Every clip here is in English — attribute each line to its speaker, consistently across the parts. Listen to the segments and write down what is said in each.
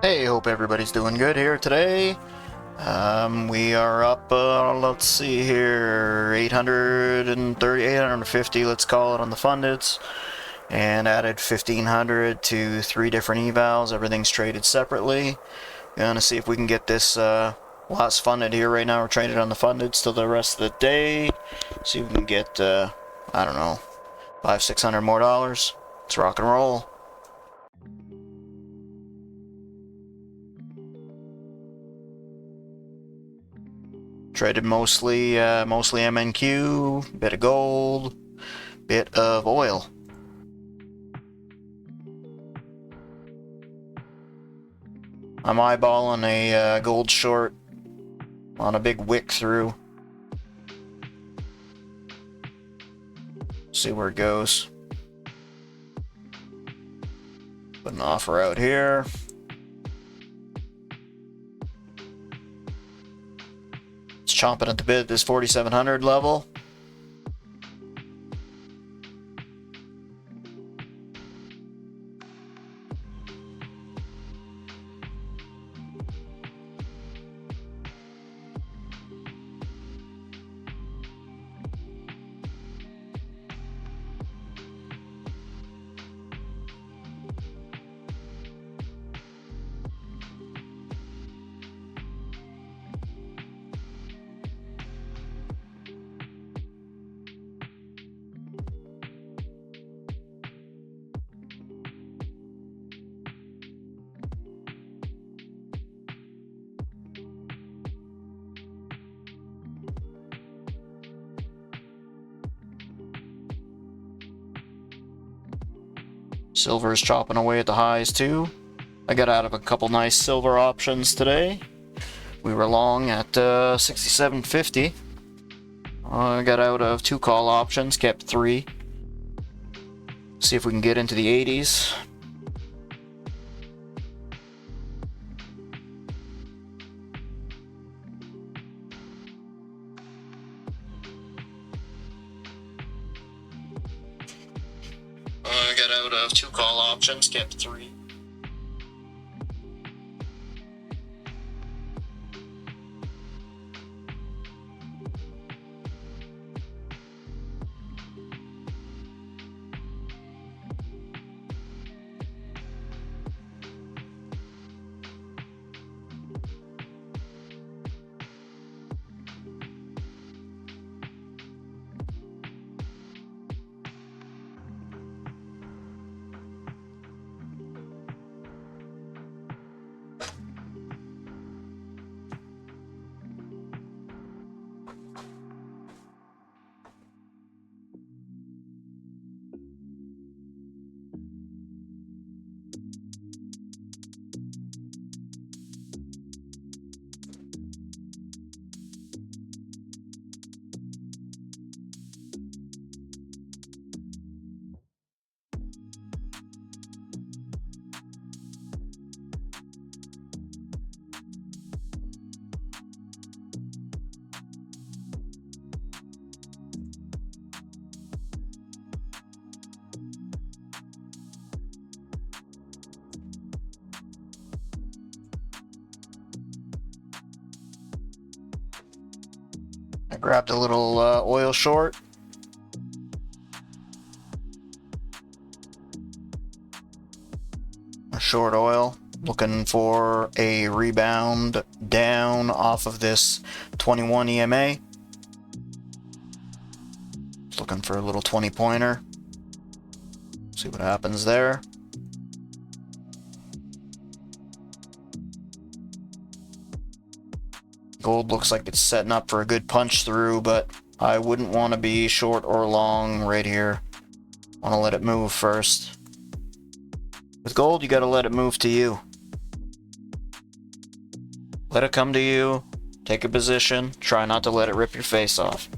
Speaker 1: Hey, hope everybody's doing good here today. We are up, let's see here, 830, 850, let's call it, on the fundeds, and added 1,500 to 3 different evals. Everything's traded separately. Gonna see if we can get this last funded here right now. We're traded on the fundeds till the rest of the day. See if we can get, I don't know, $500-600 more dollars. Let's rock and roll. Traded mostly MNQ, bit of gold, bit of oil. I'm eyeballing a gold short on a big wick through. See where it goes. Put an offer out here. It's chomping at the bit at this 4,700 level. Silver is chopping away at the highs too. I got out of a couple nice silver options today. We were long at 67.50. I got out of 2 call options, kept 3. See if we can get into the 80s. I got out of 2 call options, kept 3. I grabbed a little oil short. A short oil. Looking for a rebound down off of this 21 EMA. Just looking for a little 20-pointer. See what happens there. Gold looks like it's setting up for a good punch through, but I wouldn't want to be short or long right here. Want to let it move first. With gold, you got to let it move to you. Let it come to you. Take a position. Try not to let it rip your face off.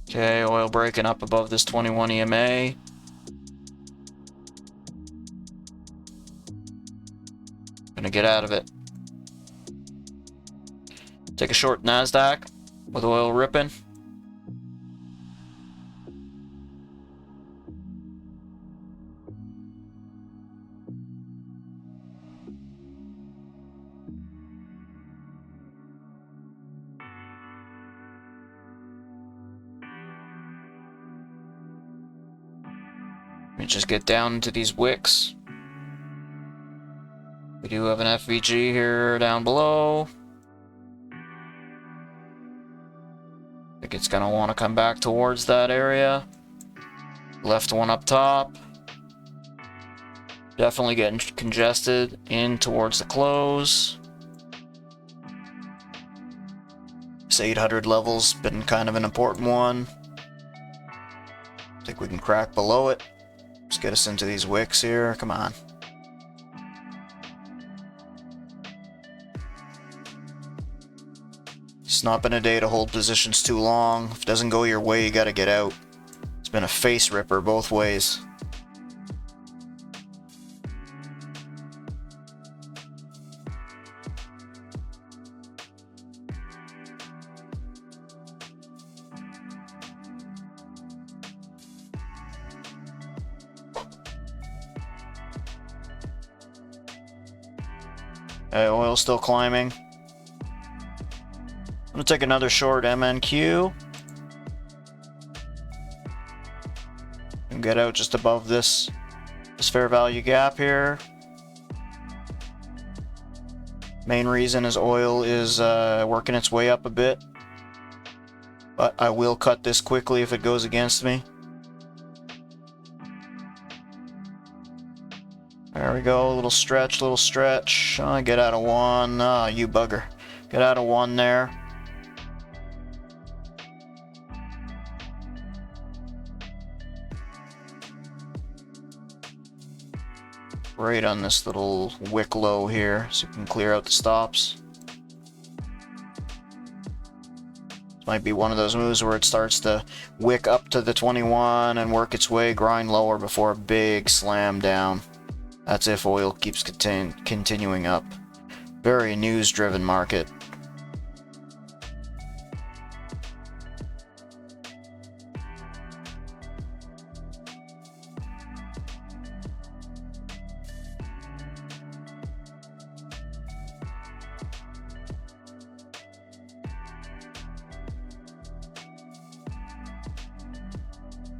Speaker 1: Okay, oil breaking up above this 21 EMA. Gonna get out of it. Take a short Nasdaq with oil ripping. Let me just get down into these wicks. We do have an FVG here down below. I think it's gonna want to come back towards that area. Left one up top. Definitely getting congested in towards the close. This 800 level's been kind of an important one. I think we can crack below it. Just get us into these wicks here. Come on. It's not been a day to hold positions too long. If it doesn't go your way, you gotta get out. It's been a face ripper both ways. Oil's still climbing. I'm gonna take another short MNQ and get out just above this fair value gap here. Main reason is oil is working its way up a bit, but I will cut this quickly if it goes against me. There we go, little stretch, little stretch. Get out of one. You bugger. Get out of one there. Right on this little wick low here, so you can clear out the stops. This might be one of those moves where it starts to wick up to the 21 and work its way, grind lower before a big slam down. That's if oil keeps continuing up. Very news-driven market.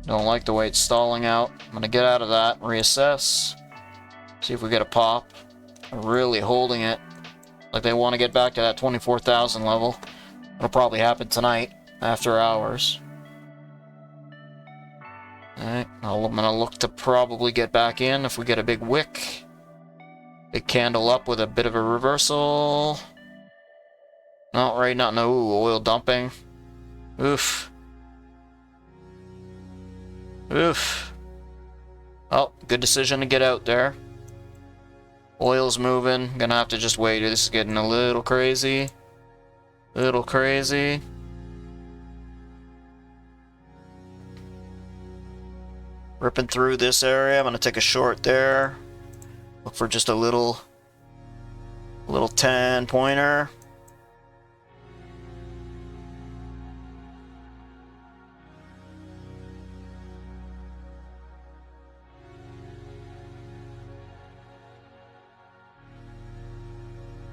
Speaker 1: Don't like the way it's stalling out. I'm gonna get out of that, reassess. See if we get a pop. Really holding it. Like they want to get back to that 24,000 level. It'll probably happen tonight, after hours. Alright, I'm gonna look to probably get back in if we get a big wick. Big candle up with a bit of a reversal. Not right now. No, oil dumping. Oof. Oof. Oh, good decision to get out there. Oil's moving. Gonna have to just wait. This is getting a little crazy. Little crazy. Ripping through this area. I'm gonna take a short there. Look for just a little 10 pointer.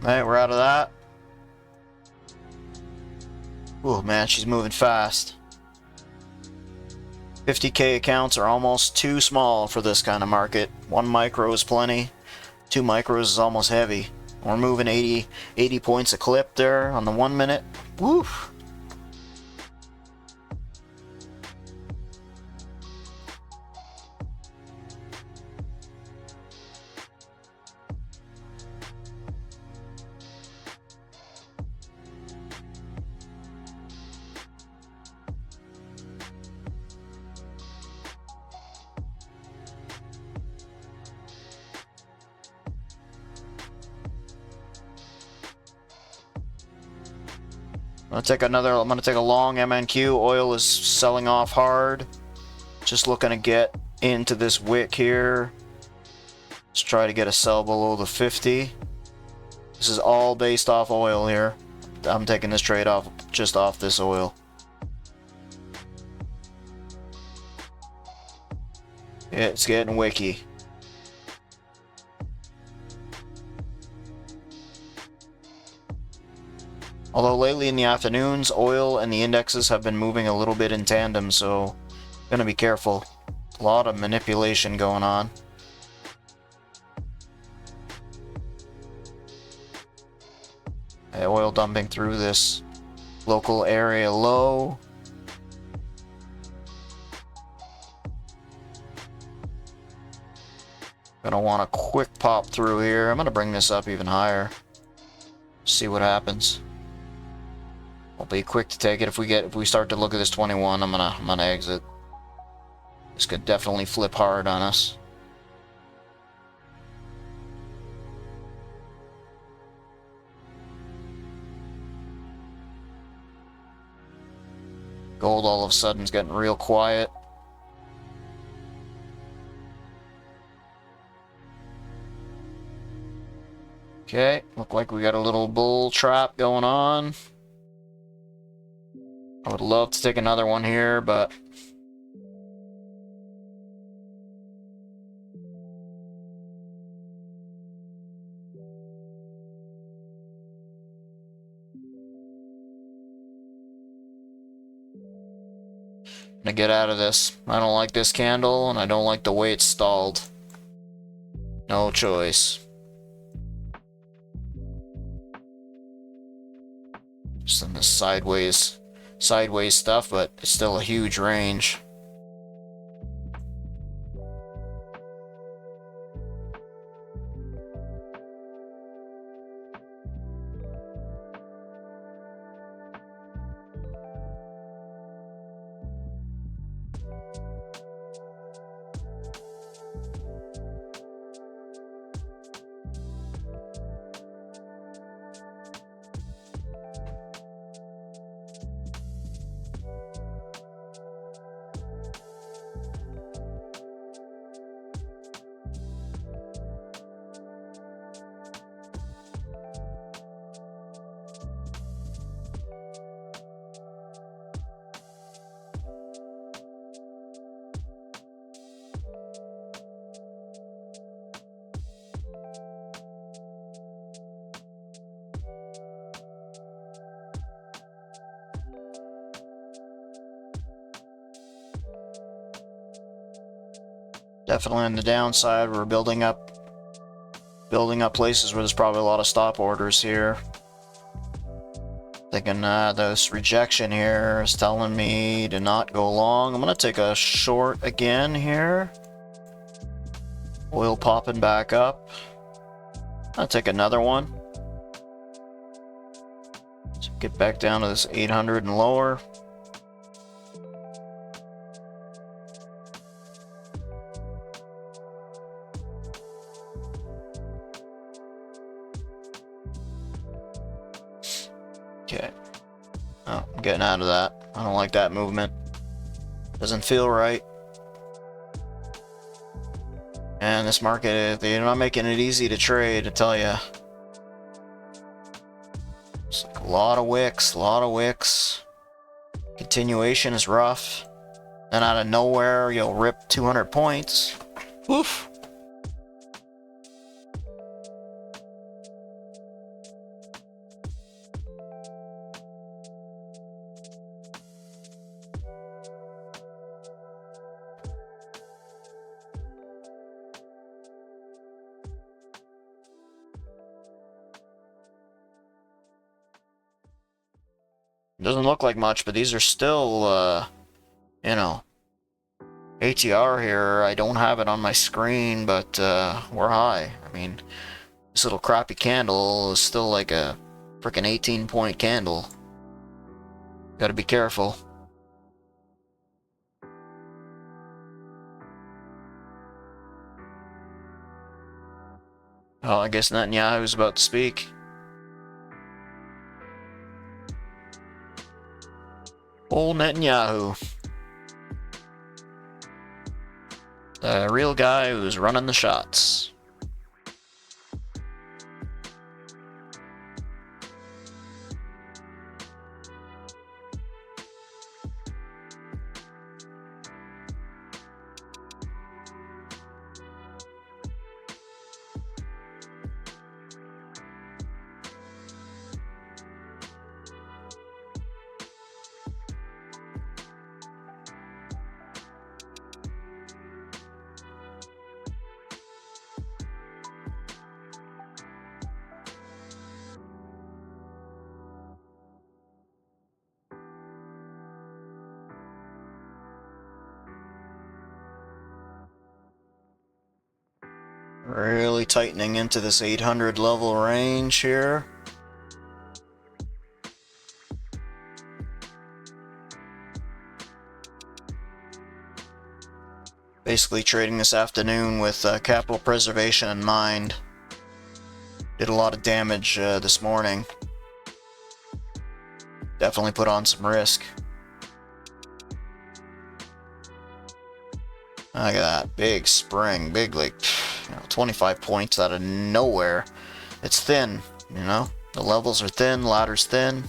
Speaker 1: Alright, we're out of that. Oh man, she's moving fast. 50K accounts are almost too small for this kind of market. 1 micro is plenty. 2 micros is almost heavy. We're moving 80 points a clip there on the 1 minute. Woof. I'm gonna take a long MNQ. Oil is selling off hard. Just looking to get into this wick here. Let's try to get a sell below the 50. This is all based off oil here. I'm taking this trade off just off this oil. It's getting wicky. Although lately in the afternoons, oil and the indexes have been moving a little bit in tandem, so gonna be careful. A lot of manipulation going on. Oil dumping through this local area low. Gonna want a quick pop through here. I'm gonna bring this up even higher. See what happens. I'll be quick to take it. If we start to look at this 21, I'm gonna exit. This could definitely flip hard on us. Gold all of a sudden is getting real quiet. Okay, look like we got a little bull trap going on. I would love to take another one here, but I'm gonna get out of this. I don't like this candle, and I don't like the way it's stalled. No choice. Just in this sideways stuff, but it's still a huge range. Definitely on the downside, we're building up places where there's probably a lot of stop orders here. Thinking this rejection here is telling me to not go long. I'm gonna take a short again here. Oil popping back up. I'll take another one. So get back down to this 800 and lower. Okay. Oh, I'm getting out of that. I don't like that movement. Doesn't feel right. And this market, they're not making it easy to trade, I tell you. It's like a lot of wicks, Continuation is rough. Then out of nowhere, you'll rip 200 points. Oof. Doesn't look like much, but these are still, you know, ATR here. I don't have it on my screen, but we're high. I mean, this little crappy candle is still like a freaking 18-point candle. Gotta be careful. Oh, I guess Netanyahu's about to speak. Old Netanyahu. The real guy who's running the shots. Really tightening into this 800 level range here. Basically trading this afternoon with capital preservation in mind. Did a lot of damage this morning. Definitely put on some risk. Look at that, big spring, big, like, 25 points out of nowhere. It's thin, the levels are thin, ladder's thin.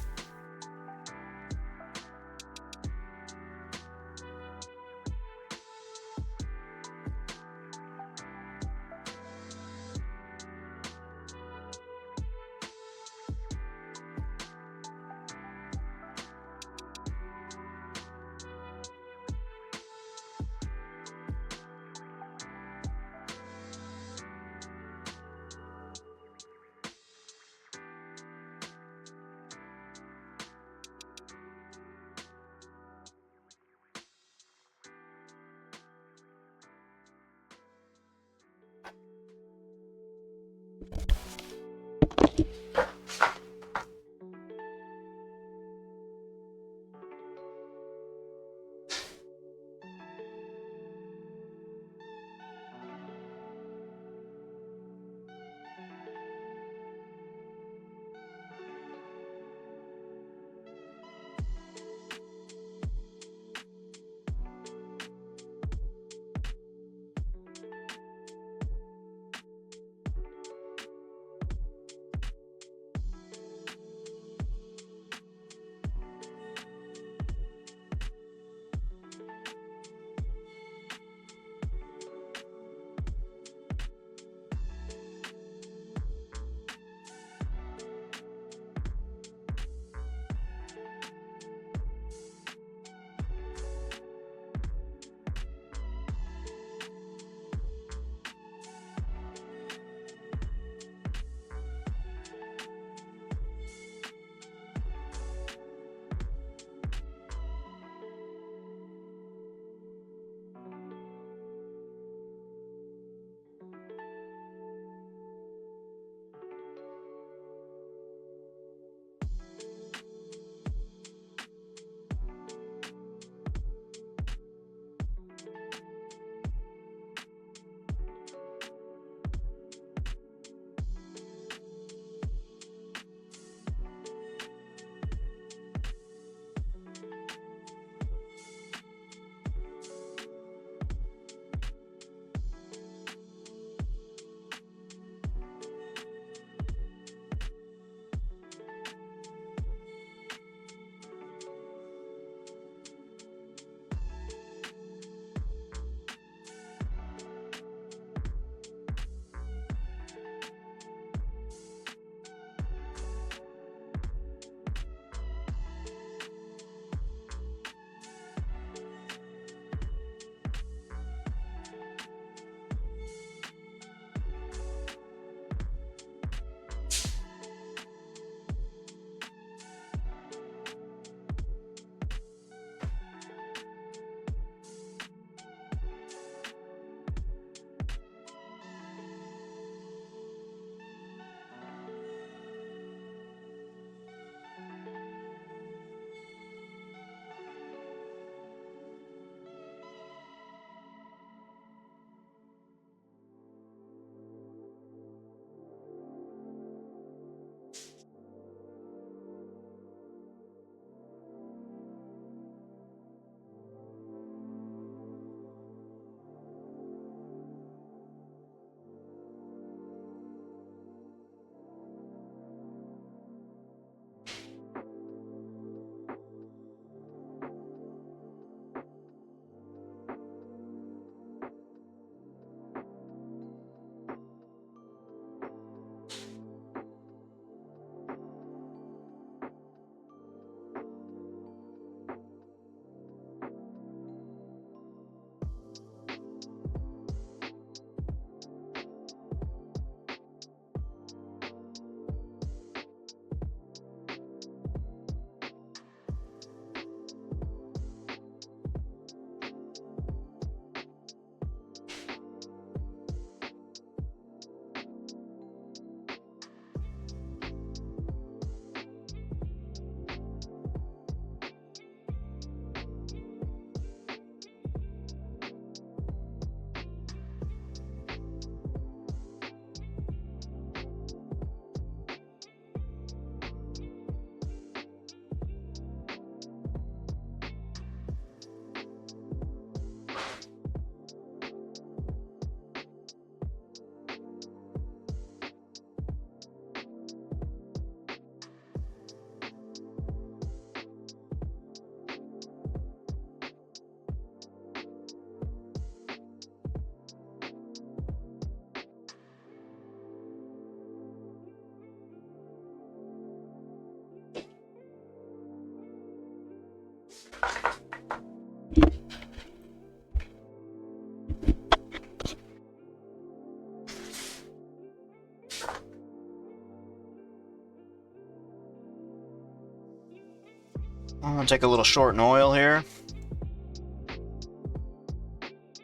Speaker 1: I'm gonna take a little short in oil here.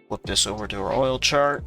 Speaker 1: Flip this over to our oil chart.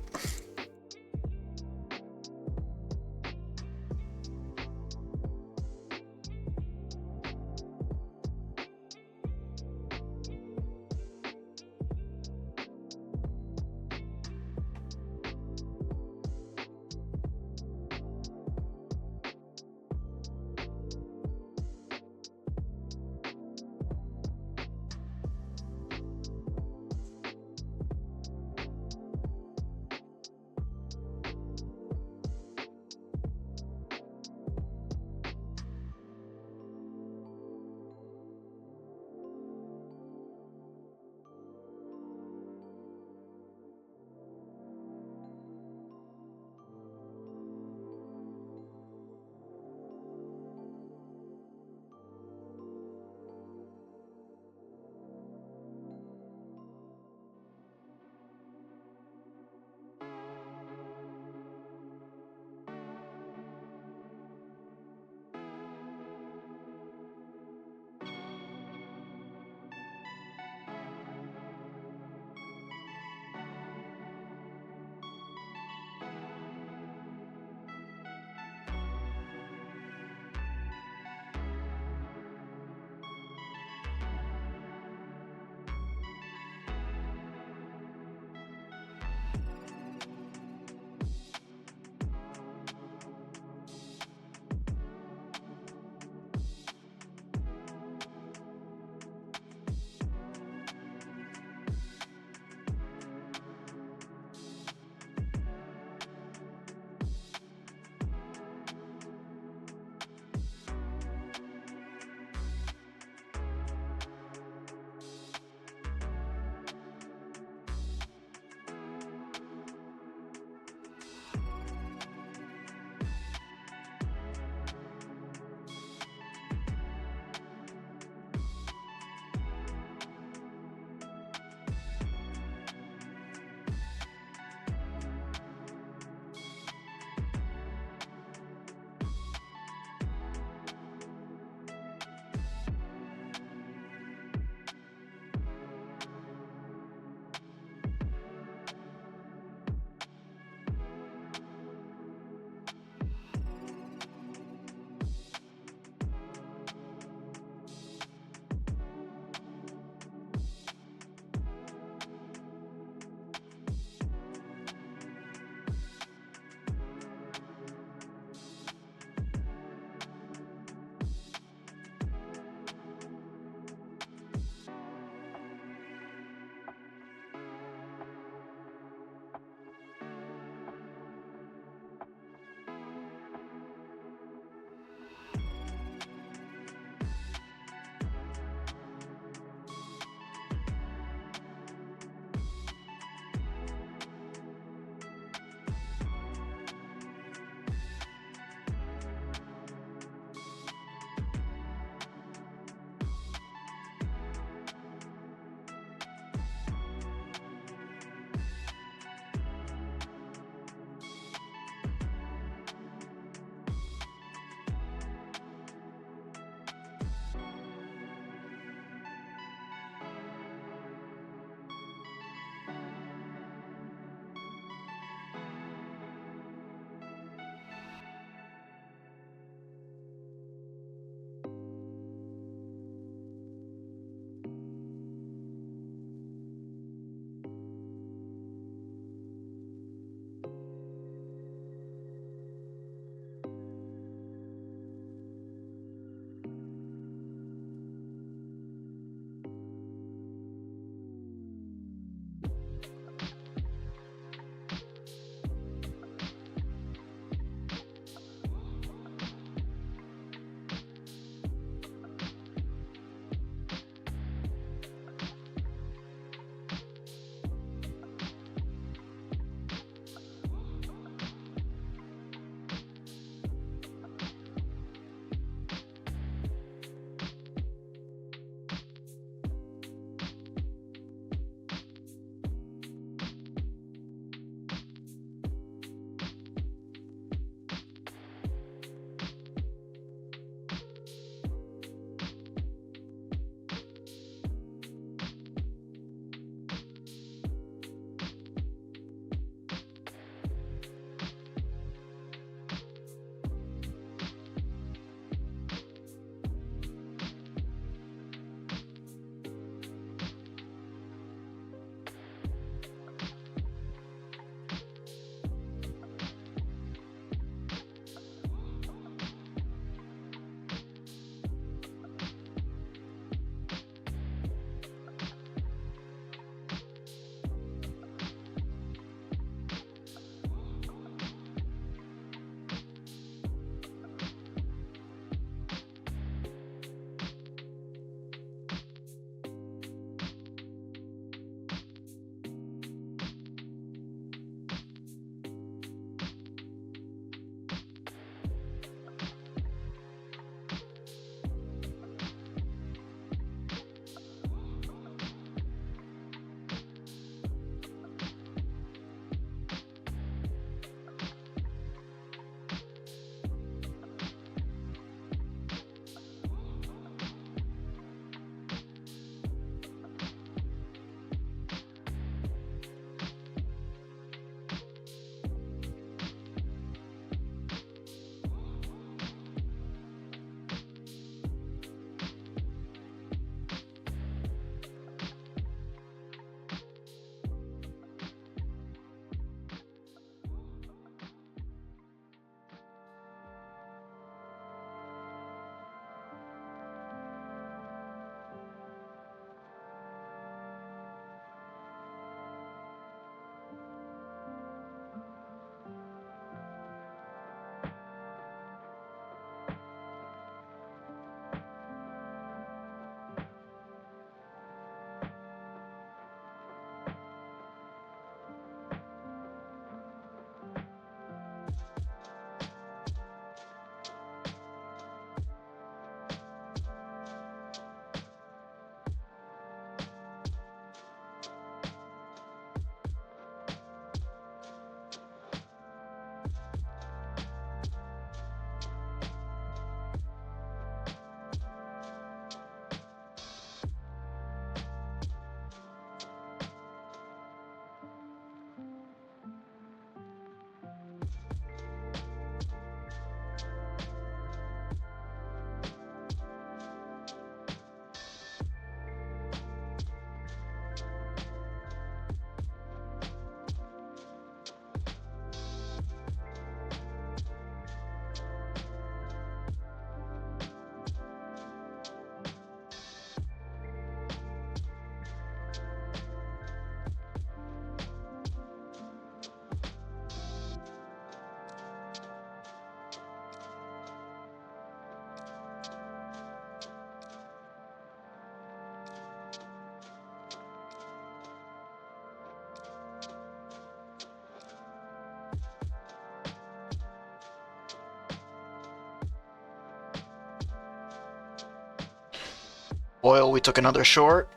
Speaker 1: Oil, we took another short.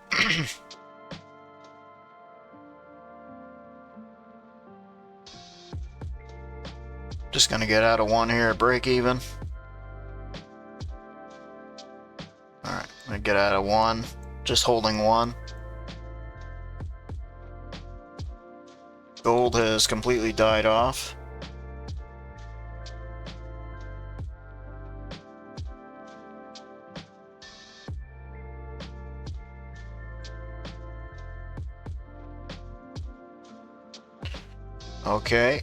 Speaker 1: Just gonna get out of one here at break even. Alright, I'm gonna get out of one. Just holding one. Gold has completely died off. Okay.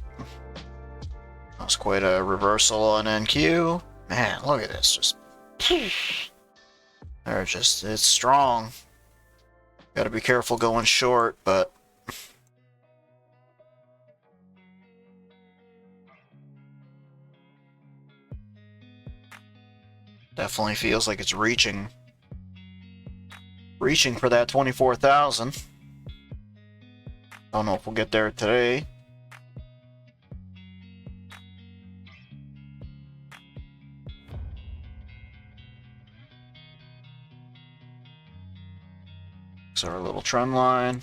Speaker 1: That was quite a reversal on NQ. Man, look at this. Just. They're just. It's strong. Gotta be careful going short, but. Definitely feels like it's reaching for that 24,000. Don't know if we'll get there today. So our little trend line.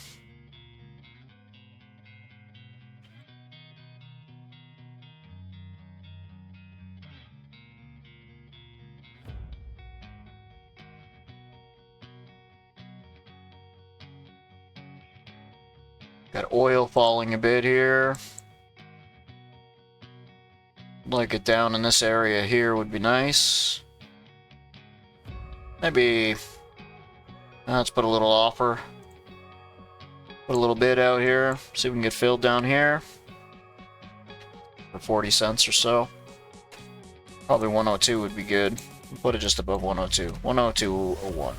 Speaker 1: Got oil falling a bit here. Like it down in this area here would be nice. Maybe let's put a little offer. Put a little bid out here. See if we can get filled down here for 40 cents or so. Probably 102 would be good. Put it just above 102. 102.01.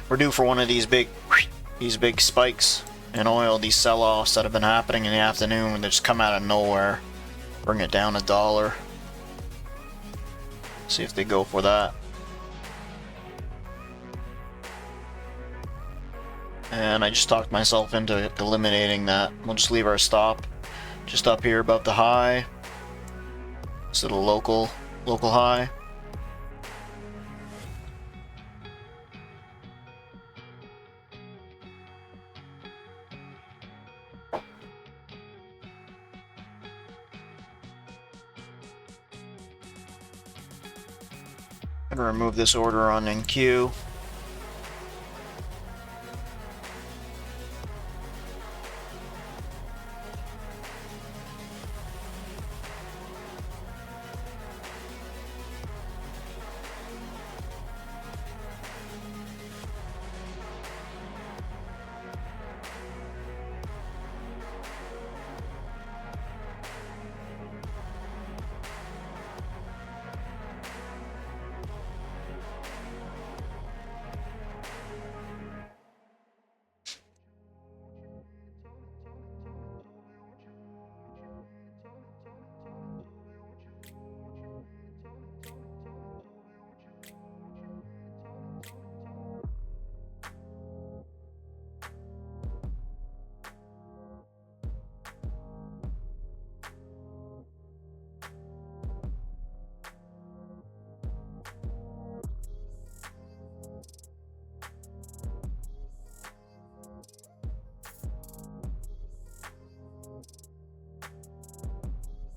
Speaker 1: We're due for one of these big spikes in oil, these sell-offs that have been happening in the afternoon when they just come out of nowhere. Bring it down $1. See if they go for that. And I just talked myself into eliminating that. We'll just leave our stop just up here above the high. This little local high. I'm gonna remove this order on NQ.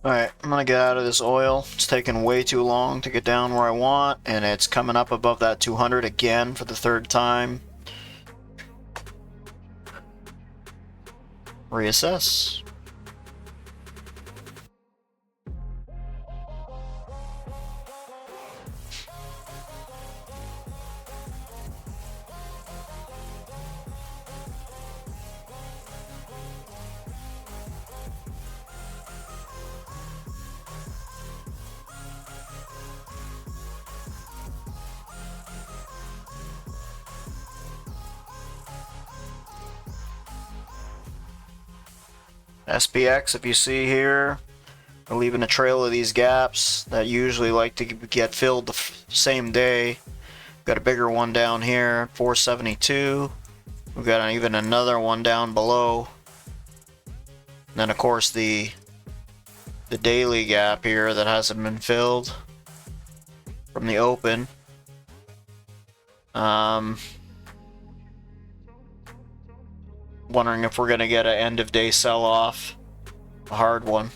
Speaker 1: Alright, I'm gonna get out of this oil. It's taking way too long to get down where I want, and it's coming up above that 200 again for the third time. Reassess. SPX, if you see here, we're leaving a trail of these gaps that usually like to get filled the same day. Got a bigger one down here, 472. We've got even another one down below. And then of course the daily gap here that hasn't been filled for from the open. Wondering if we're going to get an end of day sell-off. A hard one.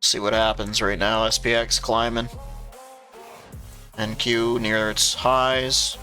Speaker 1: See what happens right now. SPX climbing. NQ near its highs.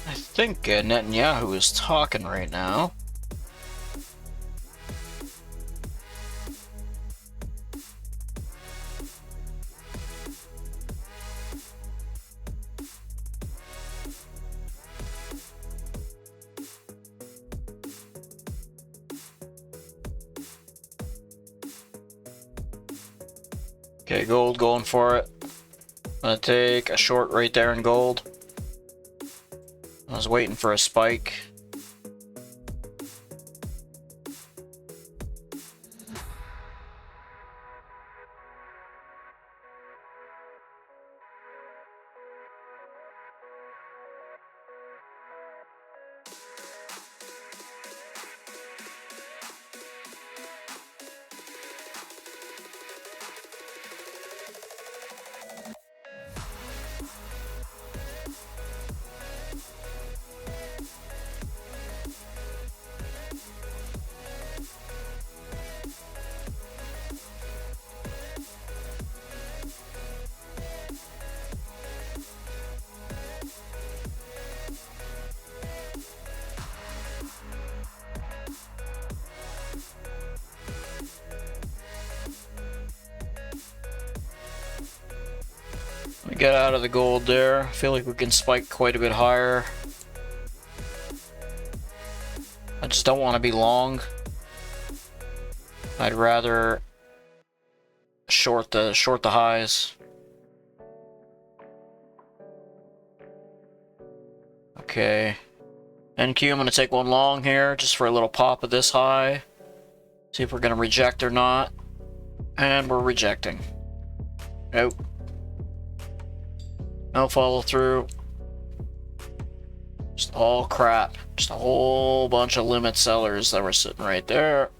Speaker 1: I think Netanyahu is talking right now. Okay, gold going for it. I'm gonna take a short right there in gold. I was waiting for a spike. We get out of the gold there. I feel like we can spike quite a bit higher. I just don't want to be long. I'd rather short the highs. Okay. NQ, I'm going to take one long here just for a little pop of this high. See if we're going to reject or not. And we're rejecting. Nope. No follow through. Just all crap. Just a whole bunch of limit sellers that were sitting right there.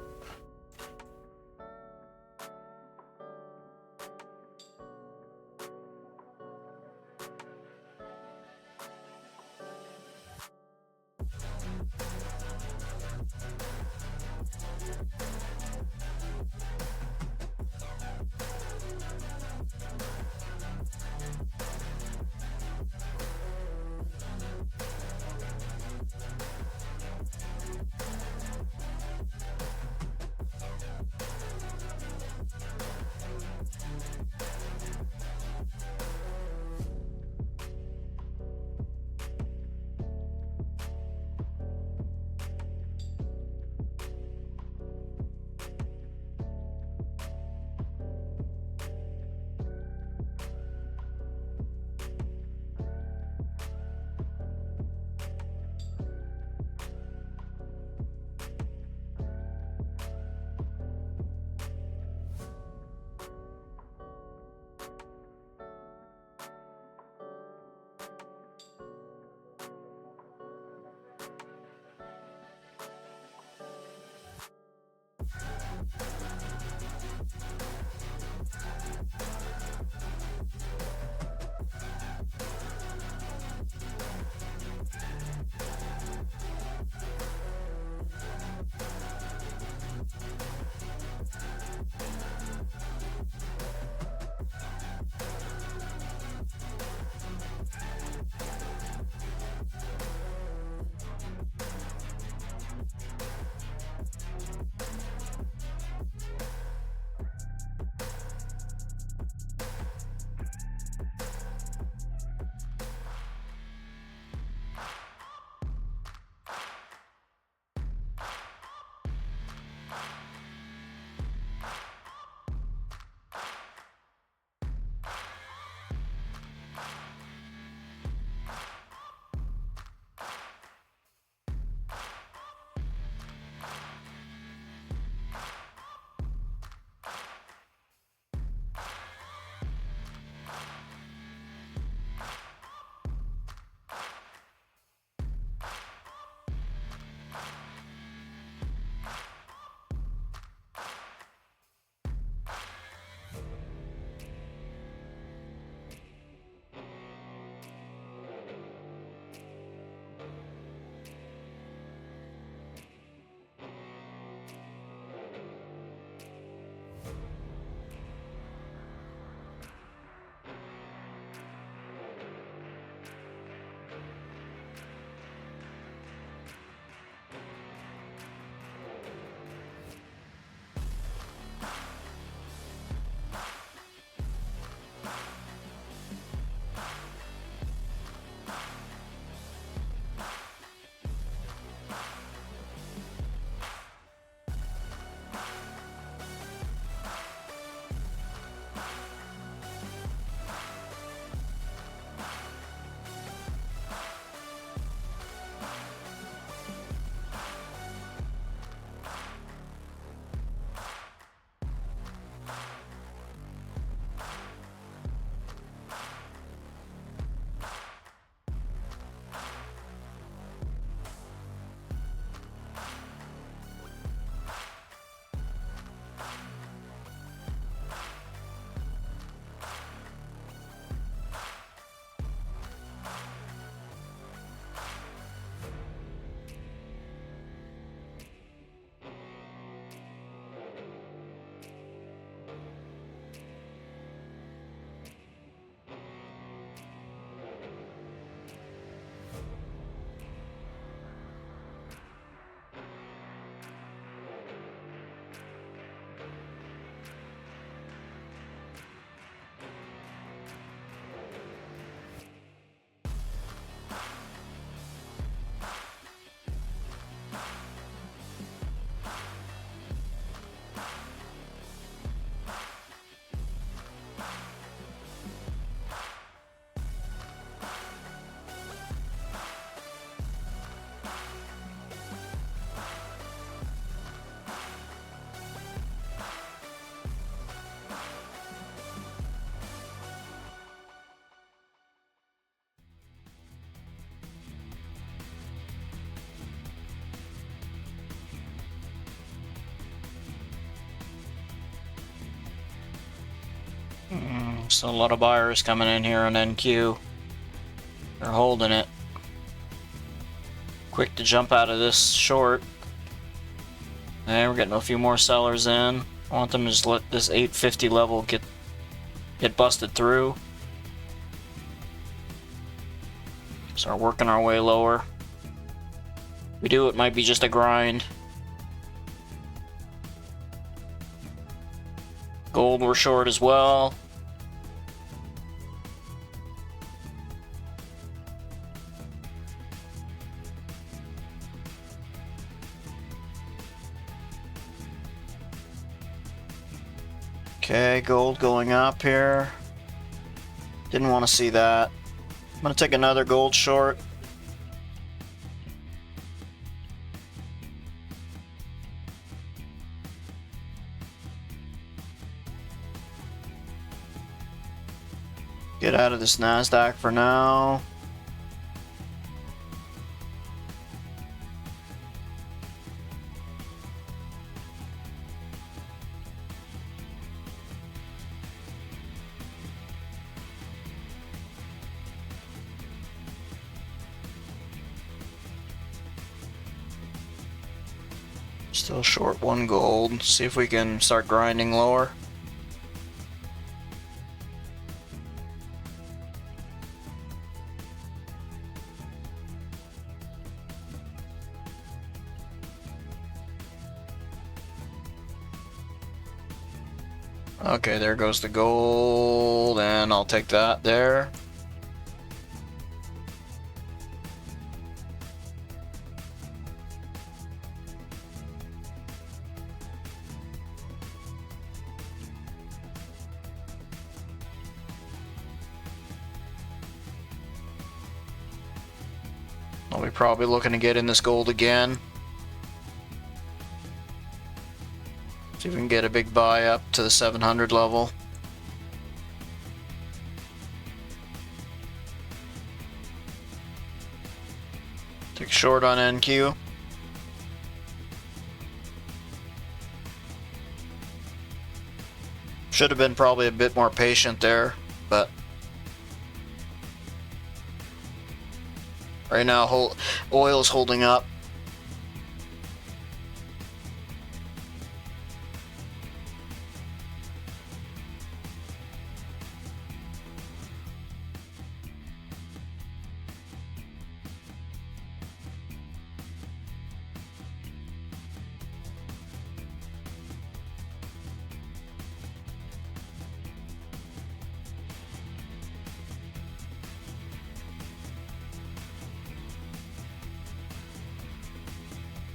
Speaker 1: So a lot of buyers coming in here on NQ. They're holding it. Quick to jump out of this short. And we're getting a few more sellers in. I want them to just let this 850 level get busted through. Start working our way lower. If we do, it might be just a grind. Gold we're short as well. Okay, gold going up here. Didn't want to see that. I'm gonna take another gold short. Get out of this Nasdaq for now. Still short one gold. See if we can start grinding lower. Okay, there goes the gold, and I'll take that there. I'll be probably looking to get in this gold again. See if we can get a big buy up to the 700 level. Take a short on NQ. Should have been probably a bit more patient there, but right now oil's holding up.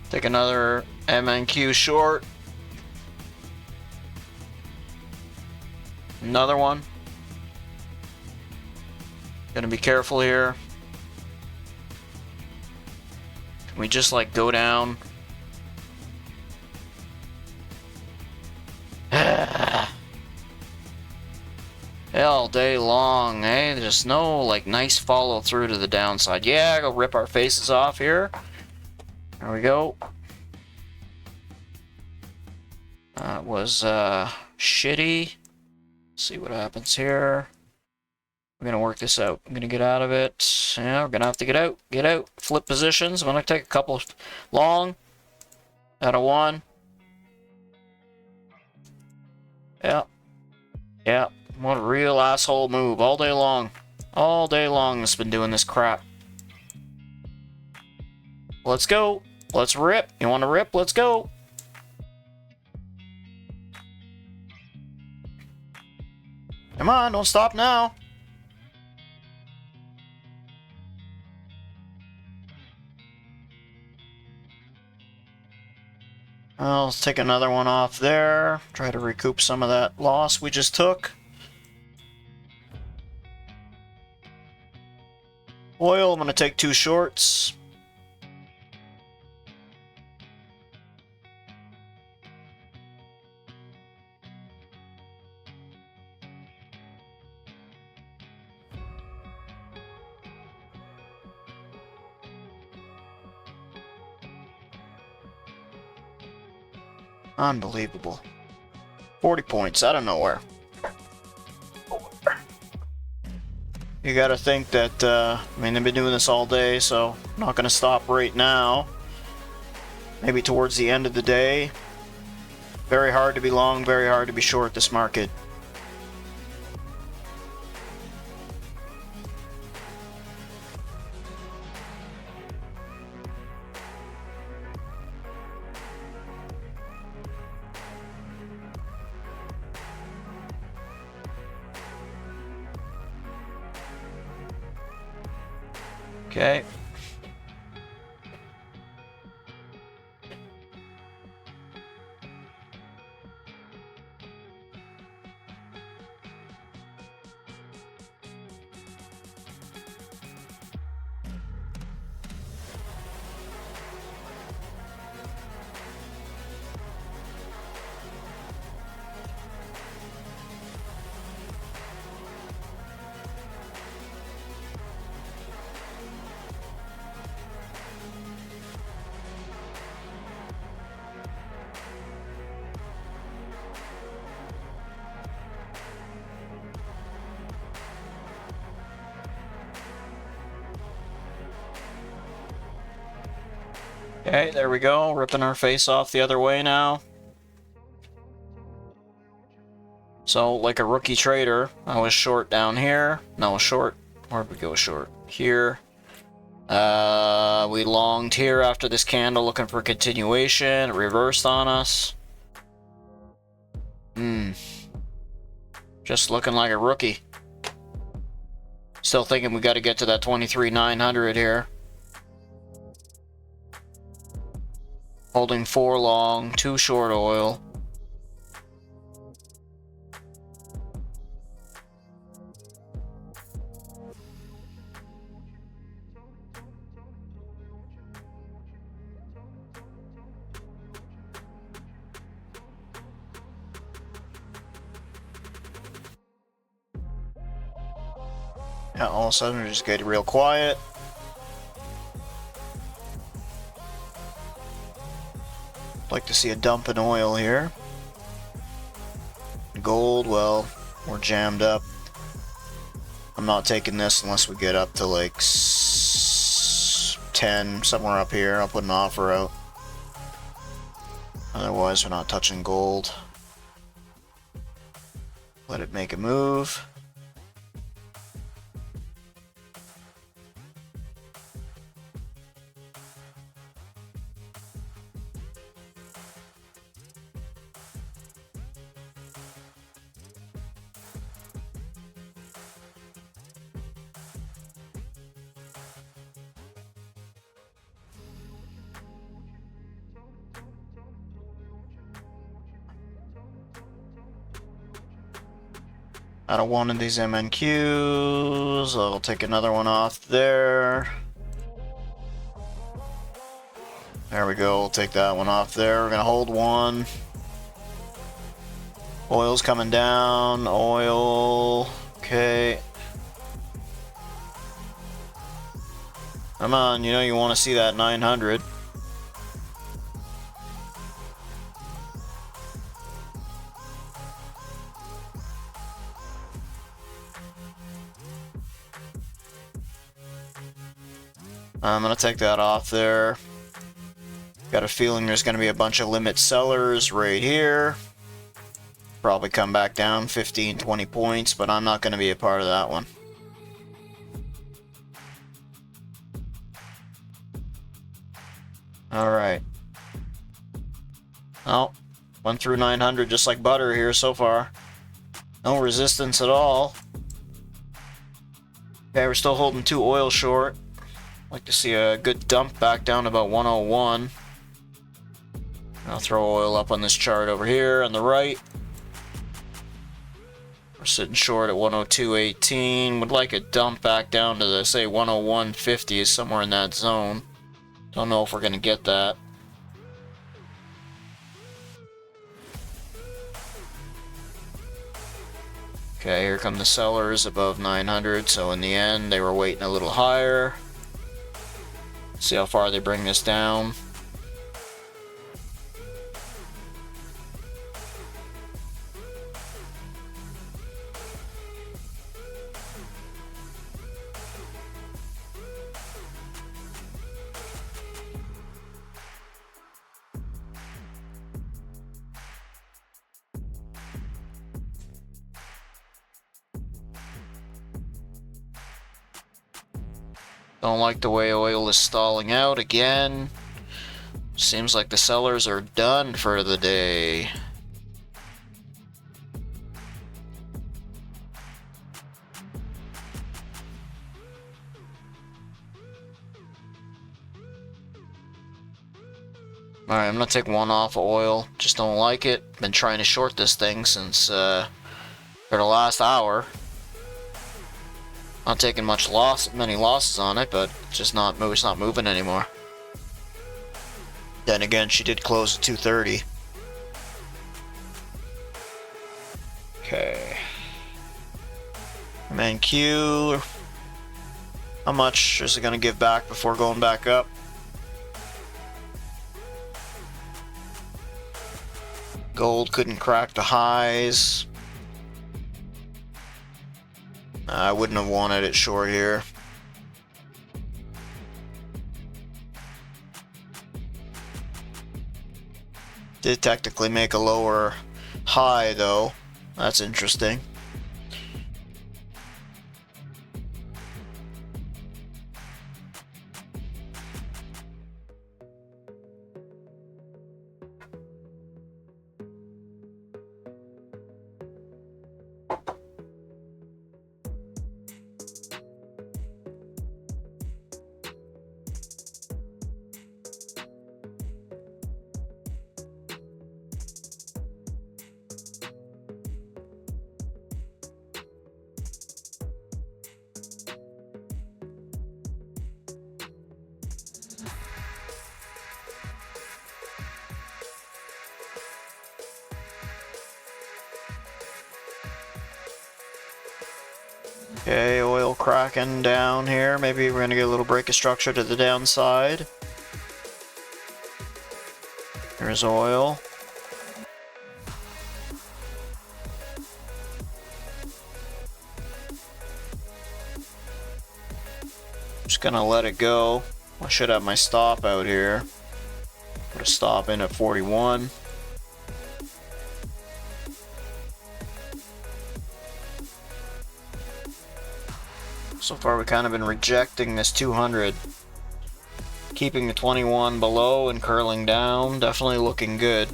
Speaker 1: Take another MNQ short. Another one. Gonna be careful here. Can we just like go down? All day long, eh? There's no like nice follow through to the downside. Yeah, go rip our faces off here. There we go. That was shitty. Let's see what happens here. We're gonna work this out. I'm gonna get out of it. Yeah, we're gonna have to get out. Get out. Flip positions. I'm gonna take a couple long. Out of one. Yeah. Yeah. What a real asshole move. All day long. All day long it's been doing this crap. Let's go. Let's rip. You want to rip? Let's go. Come on, don't stop now. I'll take another one off there. Try to recoup some of that loss we just took. Oil, I'm going to take two shorts. Unbelievable. 40 points out of nowhere. You gotta think that, I mean, they've been doing this all day, so I'm not gonna stop right now. Maybe towards the end of the day. Very hard to be long, very hard to be short this market. Okay. Okay, there we go. Ripping our face off the other way now. So, like a rookie trader, I was short down here. No, short. Where'd we go short? Here. We longed here after this candle, looking for continuation. It reversed on us. Just looking like a rookie. Still thinking we got to get to that 23,900 here. Holding 4 long, 2 short oil. Yeah, all of a sudden we just get real quiet. Like to see a dump in oil here. Gold, well, we're jammed up. I'm not taking this unless we get up to like 10, somewhere up here. I'll put an offer out. Otherwise, we're not touching gold. Let it make a move. Out of one of these MNQs, I'll take another one off there. There we go, we'll take that one off there. We're gonna hold one. Oil's coming down, oil, okay. Come on, you know you want to see that 900. I'm going to take that off there. Got a feeling there's going to be a bunch of limit sellers right here. Probably come back down 15, 20 points, but I'm not going to be a part of that one. Alright. Oh, went through 900 just like butter here so far. No resistance at all. Okay, we're still holding 2 oil short. Like to see a good dump back down to about 101. I'll throw oil up on this chart over here on the right. We're sitting short at 102.18. Would like a dump back down to the, say, 101.50 is somewhere in that zone. Don't know if we're going to get that. Okay, here come the sellers above 900. So in the end, they were waiting a little higher. See how far they bring this down. Don't like the way oil is stalling out again. Seems like the sellers are done for the day. Alright, I'm gonna take one off of oil. Just don't like it. Been trying to short this thing since for the last hour. Not taking many losses on it, but it's not moving anymore. Then again, she did close at 230. Okay. MNQ. How much is it gonna give back before going back up? Gold couldn't crack the highs. I wouldn't have wanted it short here. Did technically make a lower high though. That's interesting. Okay, oil cracking down here. Maybe we're gonna get a little break of structure to the downside. There's oil. Just gonna let it go. I should have my stop out here. Put a stop in at 41. So far, we've kind of been rejecting this 200. Keeping the 21 below and curling down. Definitely looking good.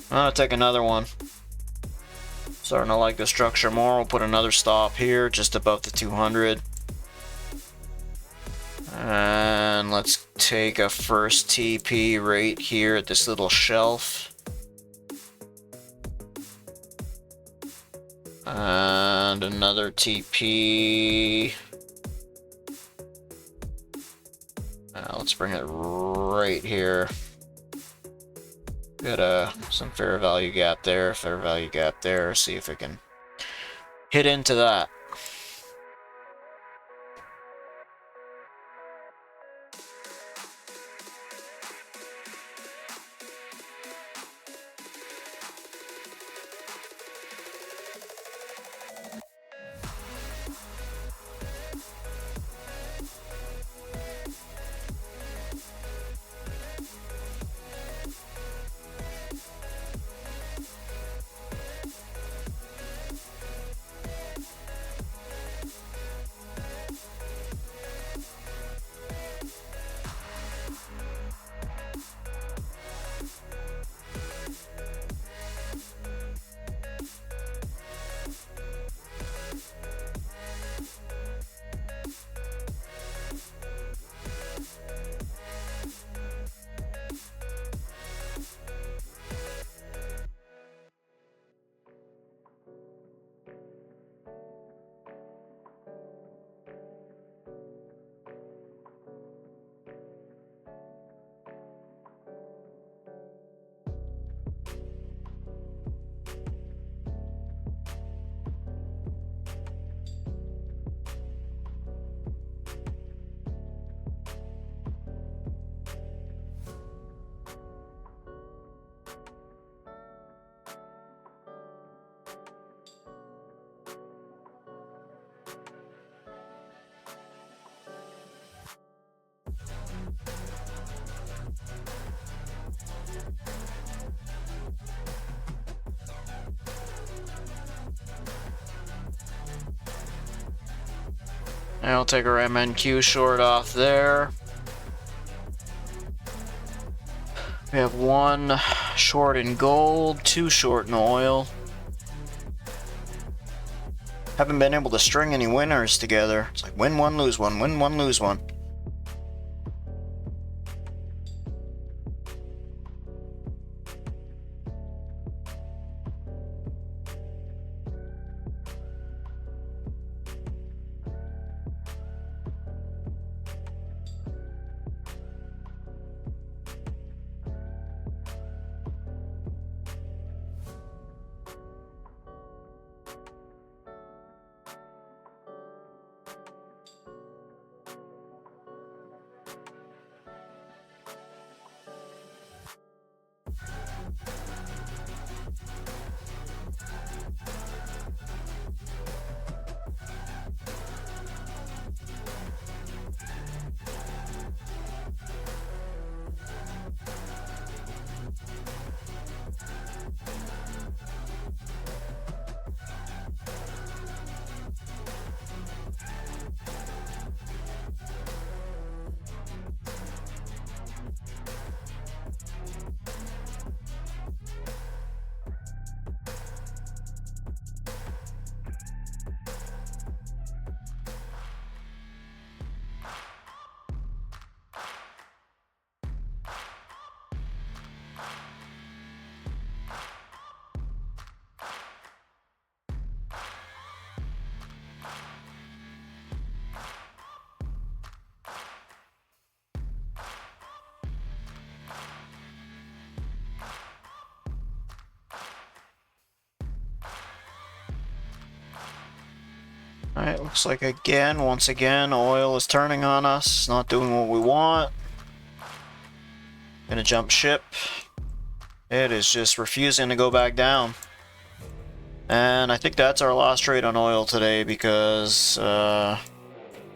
Speaker 1: I'll take another one. Starting to like the structure more. We'll put another stop here, just above the 200. And let's take a first TP right here at this little shelf. And another TP. Let's bring it right here. Got some fair value gap there, see if it can hit into that. And I'll take our MNQ short off there. We have 1 short in gold, 2 short in oil. Haven't been able to string any winners together. It's like win one, lose one, win one, lose one. Alright, looks like once again, oil is turning on us, not doing what we want. Gonna jump ship. It is just refusing to go back down. And I think that's our last trade on oil today because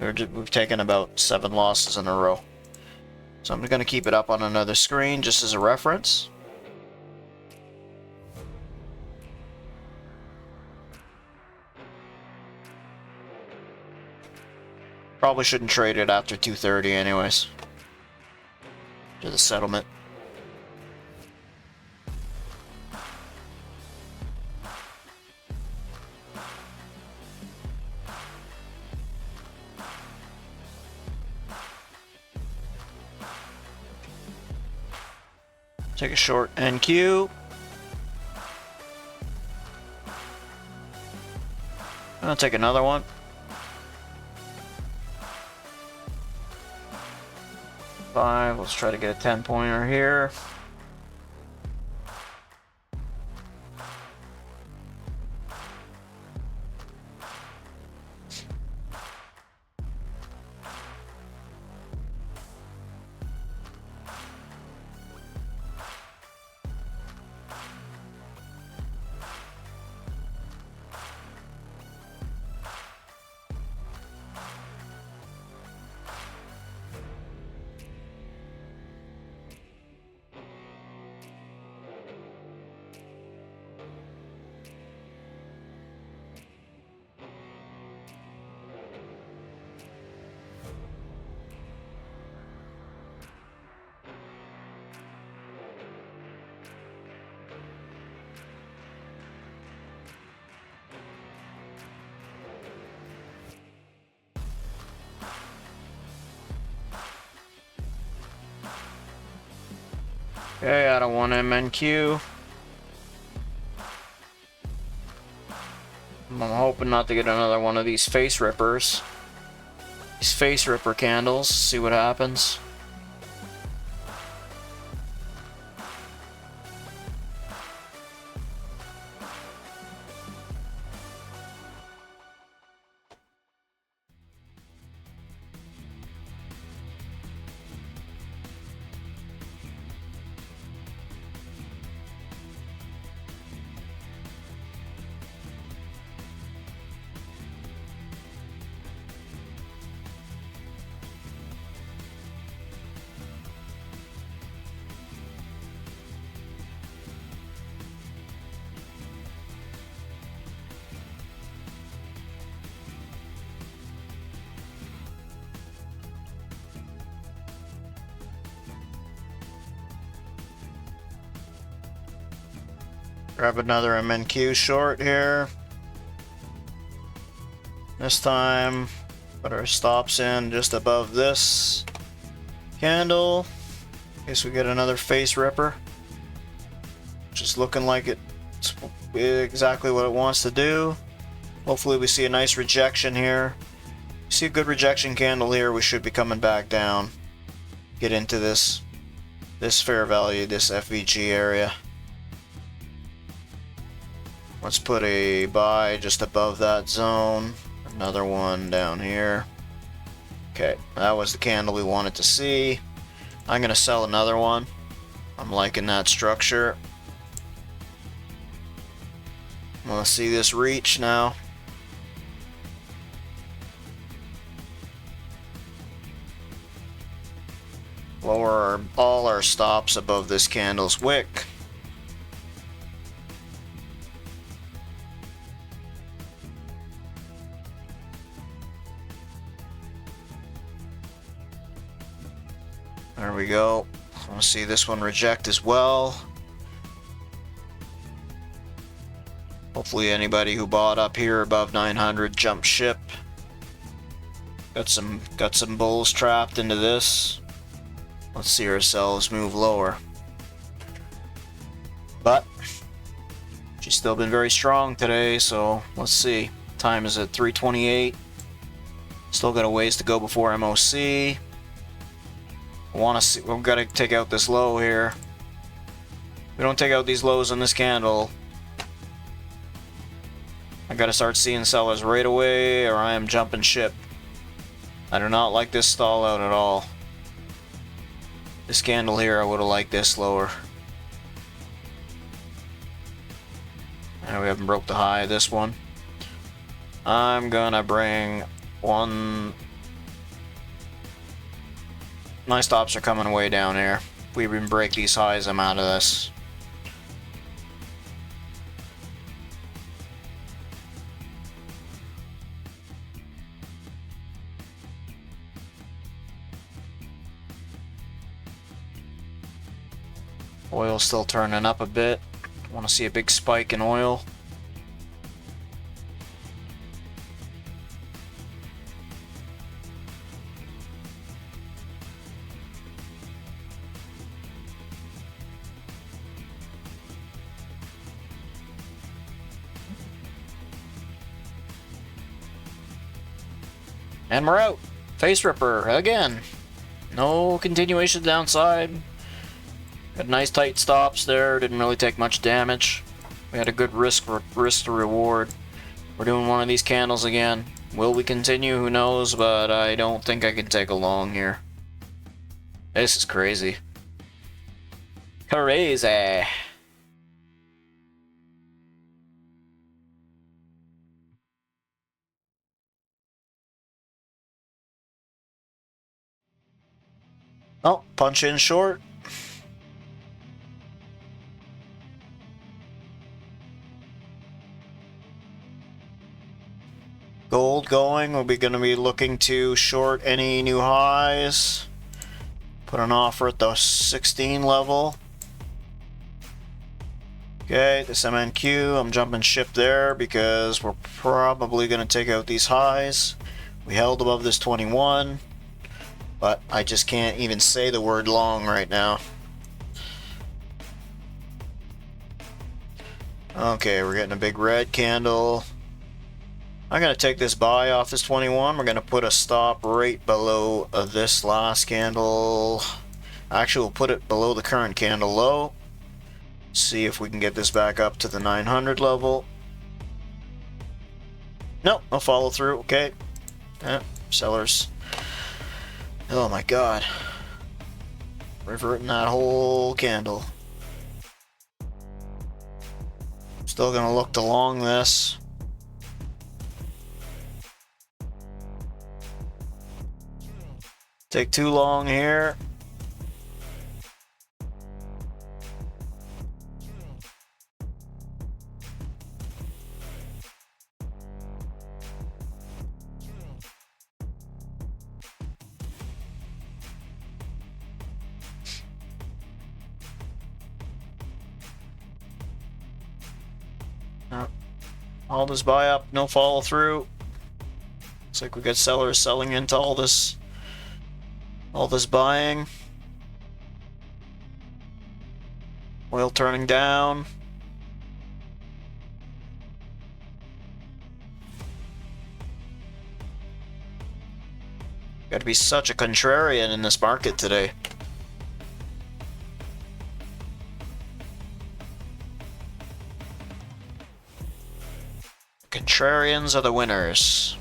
Speaker 1: we've taken about 7 losses in a row. So I'm gonna keep it up on another screen just as a reference. Probably shouldn't trade it after 2:30 anyways. To the settlement. Take a short NQ. I'll take another one. Let's try to get a 10-pointer here. Okay, out of 1 MNQ. I'm hoping not to get another one of these face rippers. These face ripper candles, see what happens. Grab another MNQ short here. This time, put our stops in just above this candle. In case we get another face ripper. Just looking like it's exactly what it wants to do. Hopefully we see a nice rejection here. See a good rejection candle here, we should be coming back down. Get into this fair value, this FVG area. Let's put a buy just above that zone. Another one down here. Okay, that was the candle we wanted to see. I'm gonna sell another one. I'm liking that structure. I want to see this reach now. Lower all our stops above this candle's wick. There we go. I want to see this one reject as well. Hopefully anybody who bought up here above 900 jump ship. Got some bulls trapped into this. Let's see ourselves move lower. But she's still been very strong today, so let's see. Time is at 3:28. Still got a ways to go before MOC. Want to see? We've got to take out this low here. If we don't take out these lows on this candle, I got to start seeing sellers right away, or I am jumping ship. I do not like this stall out at all. This candle here, I would have liked this lower. And we haven't broke the high of this one. I'm gonna bring one. My stops are coming way down here. If we even break these highs, I'm out of this. Oil's still turning up a bit. Want to see a big spike in oil. And we're out. Face ripper again. No continuation downside. Got nice tight stops there. Didn't really take much damage. We had a good risk to reward. We're doing one of these candles again. Will we continue? Who knows? But I don't think I can take a long here. This is crazy. Crazy. Oh, punch in short. Gold going. We'll be going to be looking to short any new highs. Put an offer at the 16 level. Okay, this MNQ, I'm jumping ship there because we're probably going to take out these highs. We held above this 21. But I just can't even say the word long right now. Okay, we're getting a big red candle. I'm going to take this buy off this 21. We're going to put a stop right below this last candle. Actually, we'll put it below the current candle low. See if we can get this back up to the 900 level. Nope, no follow through. Okay. Sellers. Oh my god. Reverting that whole candle. Still gonna look to long this. Take too long here. all this buy up, no follow through. Looks like we got sellers selling into all this buying. Oil turning down. Got to be such a contrarian in this market today. Contrarians are the winners.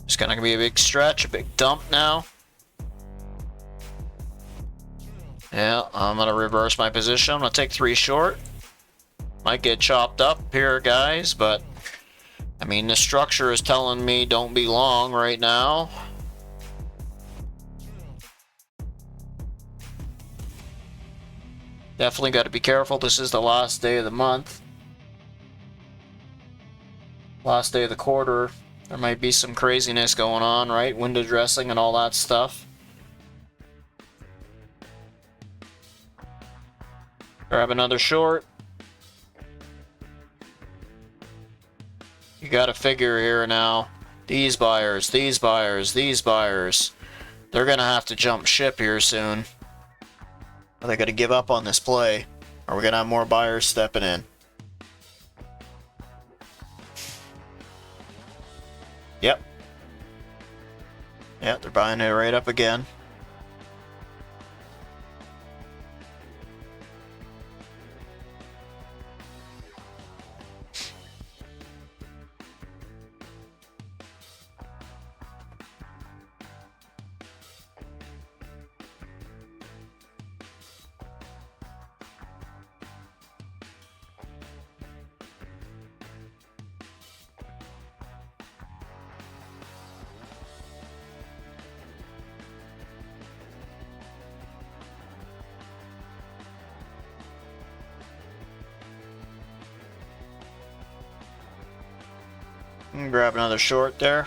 Speaker 1: It's gonna be a big stretch, a big dump now. Yeah, I'm gonna reverse my position. I'm gonna take 3 short. Might get chopped up here, guys, but I mean, the structure is telling me don't be long right now. Definitely got to be careful. This is the last day of the month. Last day of the quarter. There might be some craziness going on, right? Window dressing and all that stuff. Grab another short. You got to figure here now. These buyers, these buyers, these buyers. They're going to have to jump ship here soon. Are they going to give up on this play? Are we going to have more buyers stepping in? Yep. Yep, they're buying it right up again. Grab another short there.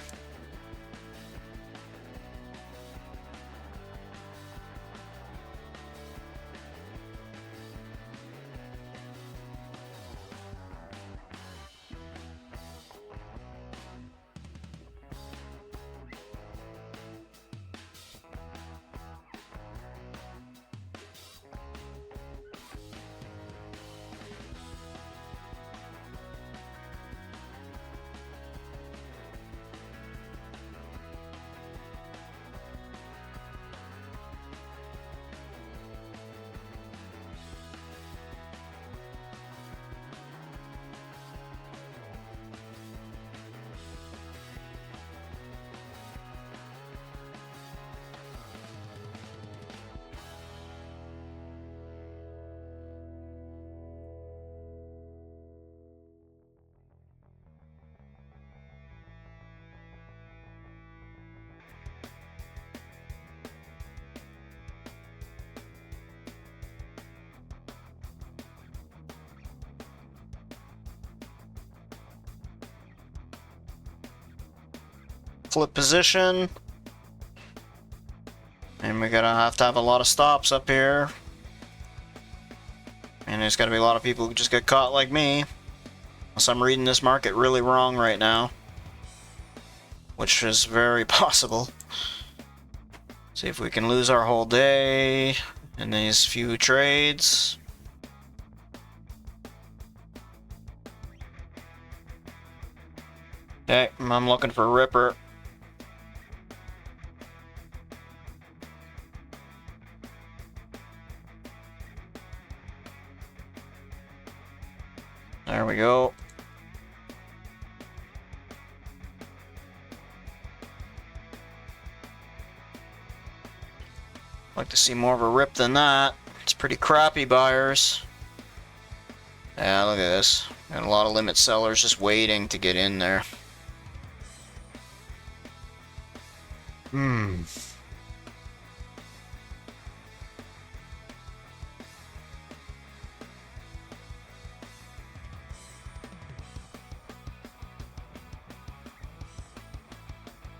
Speaker 1: Flip position. And we're gonna have to have a lot of stops up here. And there's gotta be a lot of people who just get caught like me. Unless I'm reading this market really wrong right now. Which is very possible. See if we can lose our whole day in these few trades. Okay, I'm looking for a ripper. There we go. Like to see more of a rip than that. It's pretty crappy buyers. Yeah, look at this. Got a lot of limit sellers just waiting to get in there.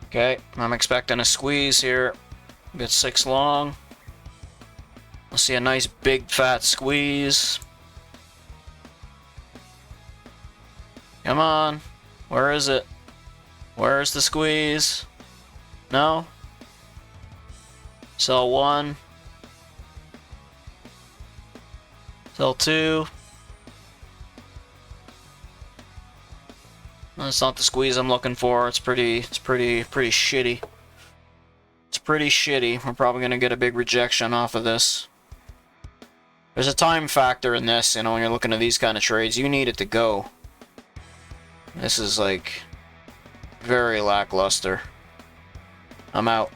Speaker 1: Okay, I'm expecting a squeeze here. Get 6 long. Let's see a nice big fat squeeze. Come on. Where is it? Where's the squeeze? No? Sell 1. Sell 2. That's not the squeeze I'm looking for. It's pretty shitty. It's pretty shitty. We're probably gonna get a big rejection off of this. There's a time factor in this, you know, when you're looking at these kind of trades. You need it to go. This is like very lackluster. I'm out.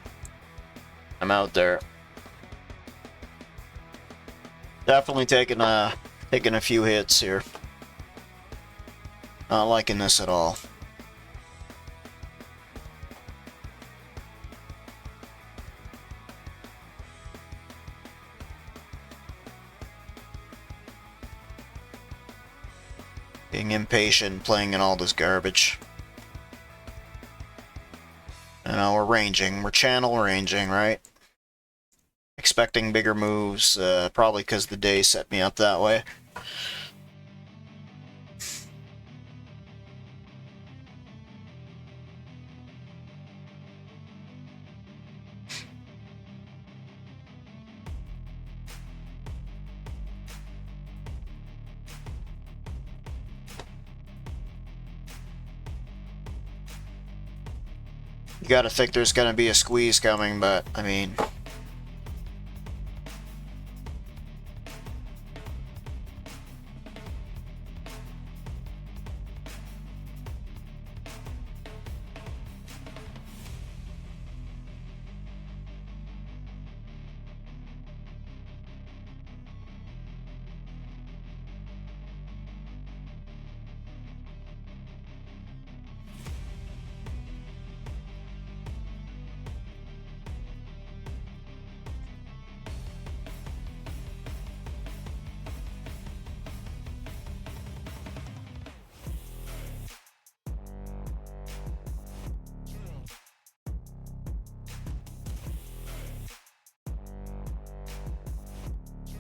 Speaker 1: I'm out there. Definitely taking a few hits here. Not liking this at all. Being impatient, playing in all this garbage. You know, we're ranging. We're channel ranging, right? Expecting bigger moves, probably because the day set me up that way. You gotta think there's gonna be a squeeze coming, but, I mean...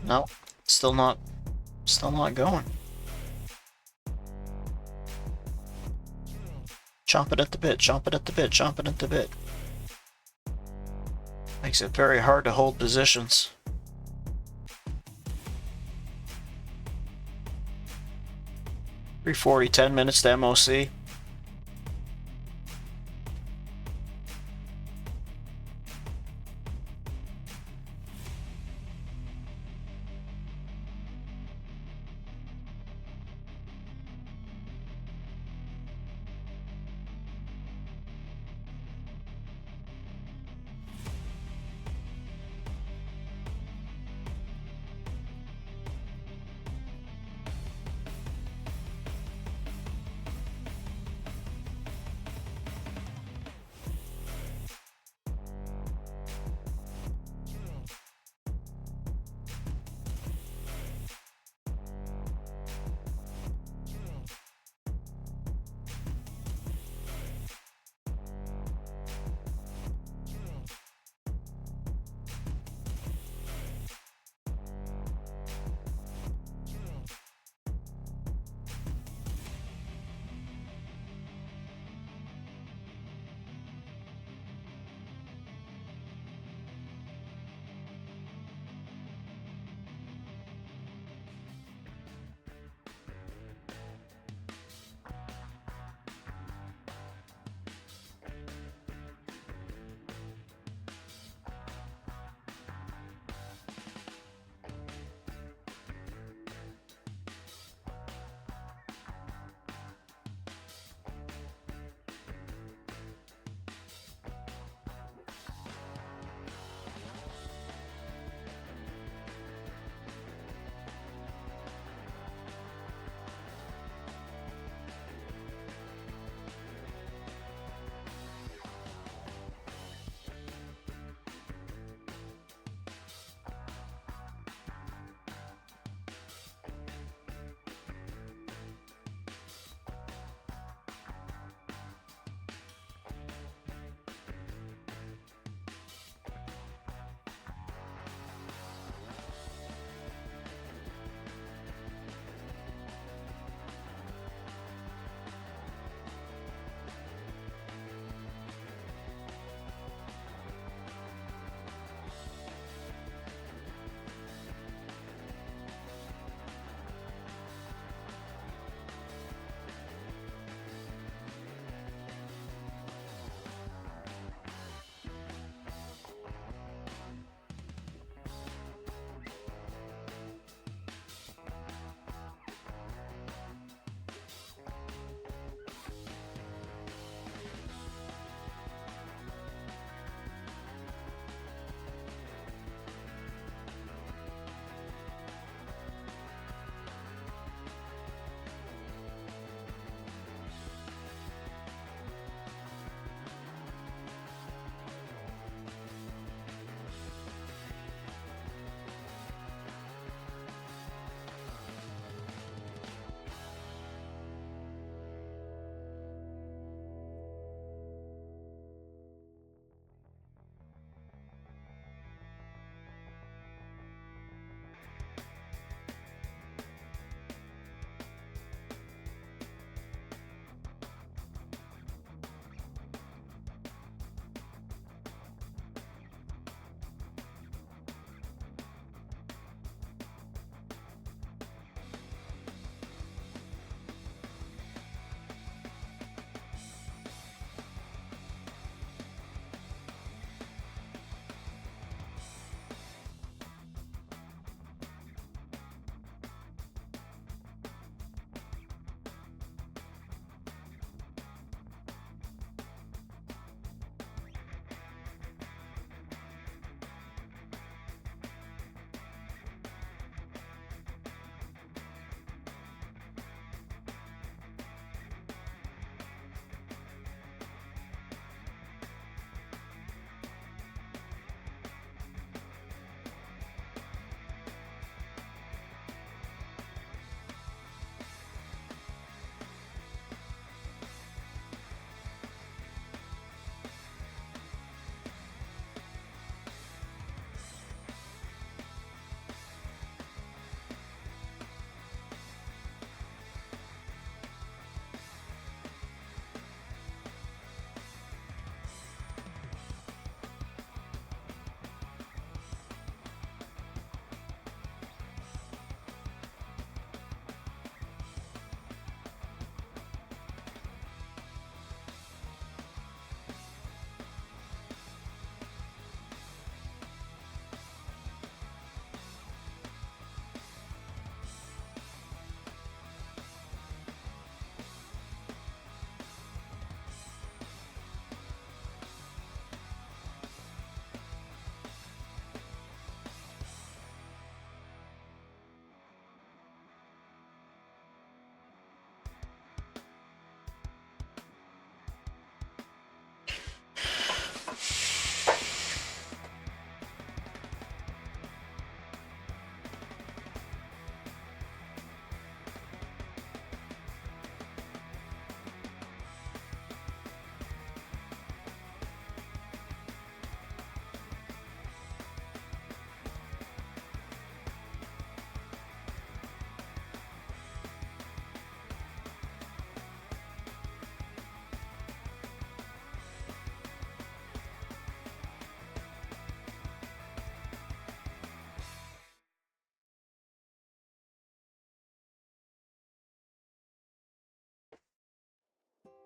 Speaker 1: No, still not going. Chomp it at the bit, chomp it at the bit, chomp it at the bit. Makes it very hard to hold positions. $340, 10 minutes to MOC.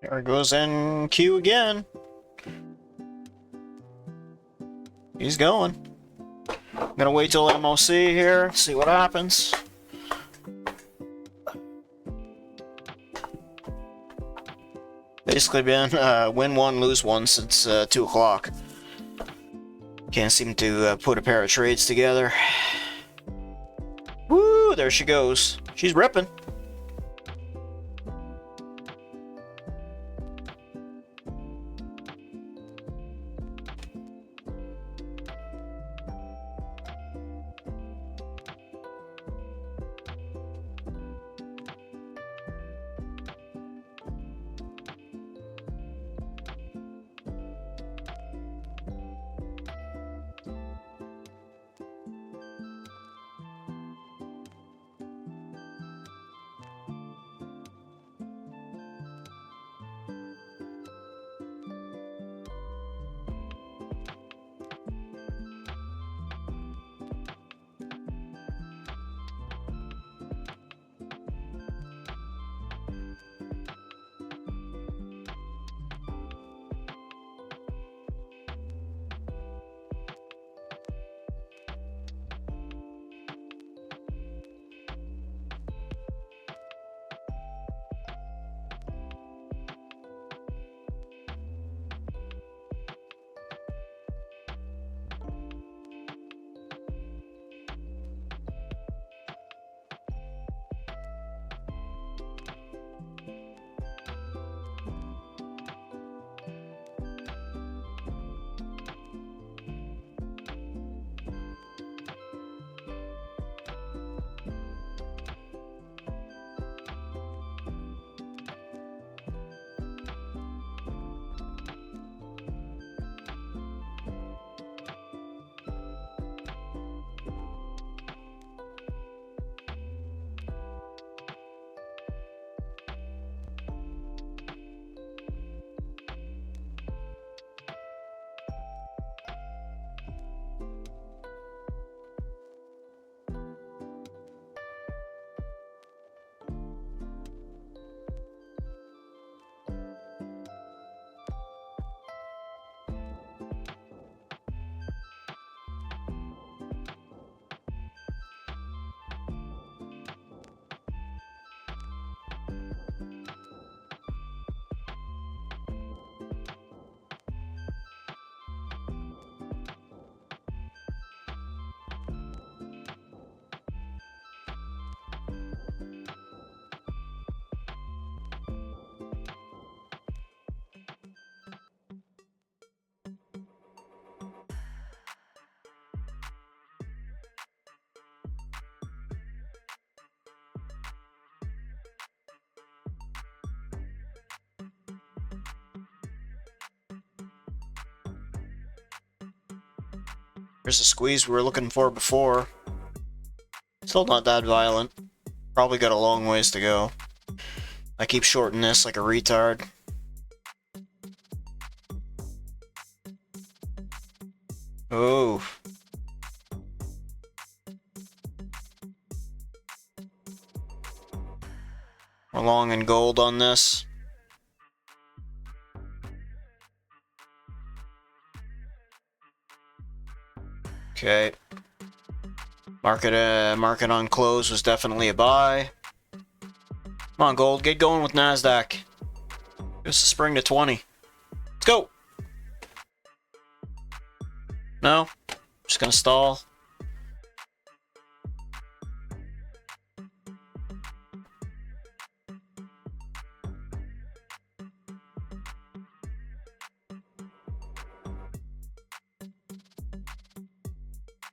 Speaker 1: There goes MNQ again. He's going. I'm gonna wait till MOC here, see what happens. Basically been win one, lose one since 2 o'clock. Can't seem to put a pair of trades together. Woo, there she goes. She's ripping. Here's the squeeze we were looking for before. Still not that violent. Probably got a long ways to go. I keep shorting this like a retard. Oh. We're long in gold on this. Okay. Market on close was definitely a buy. Come on, gold, get going with Nasdaq. Give us a spring to 20. Let's go. No, just gonna stall.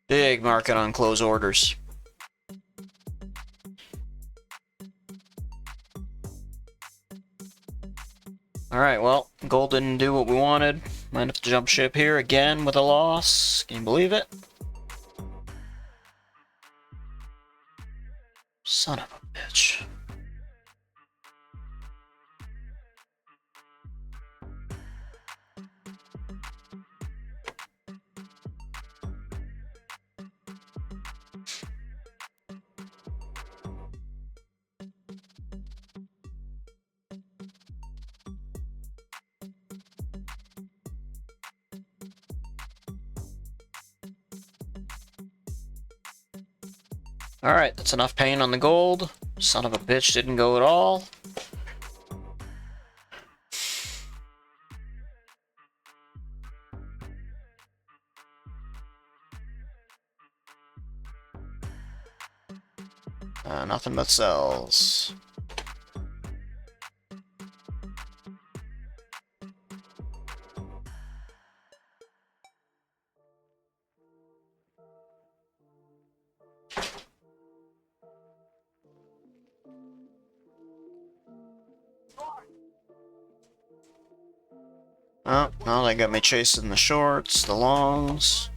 Speaker 1: Big market on close orders. Alright, well, gold didn't do what we wanted. Might have to jump ship here again with a loss. Can you believe it? Son of a bitch. Alright, that's enough pain on the gold. Son of a bitch didn't go at all. Nothing but sells. Oh, well, they got me chasing the shorts, the longs.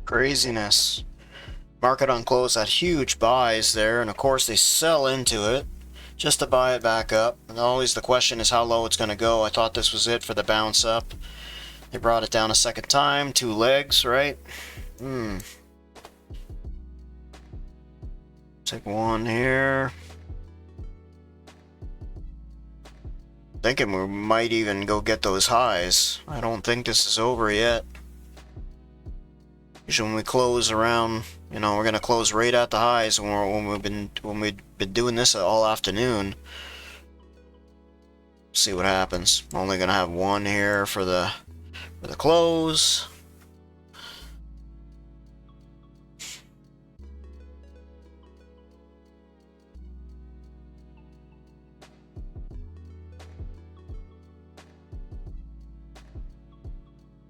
Speaker 1: Craziness. Market on close had huge buys there, and of course they sell into it just to buy it back up. And always the question is how low it's going to go. I thought this was it for the bounce up. They brought it down a second time, 2 legs, right? Take one here. Thinking we might even go get those highs. I don't think this is over yet. Usually when we close around, you know, we're gonna close right at the highs when we've been doing this all afternoon. See what happens. Only gonna have one here for the close.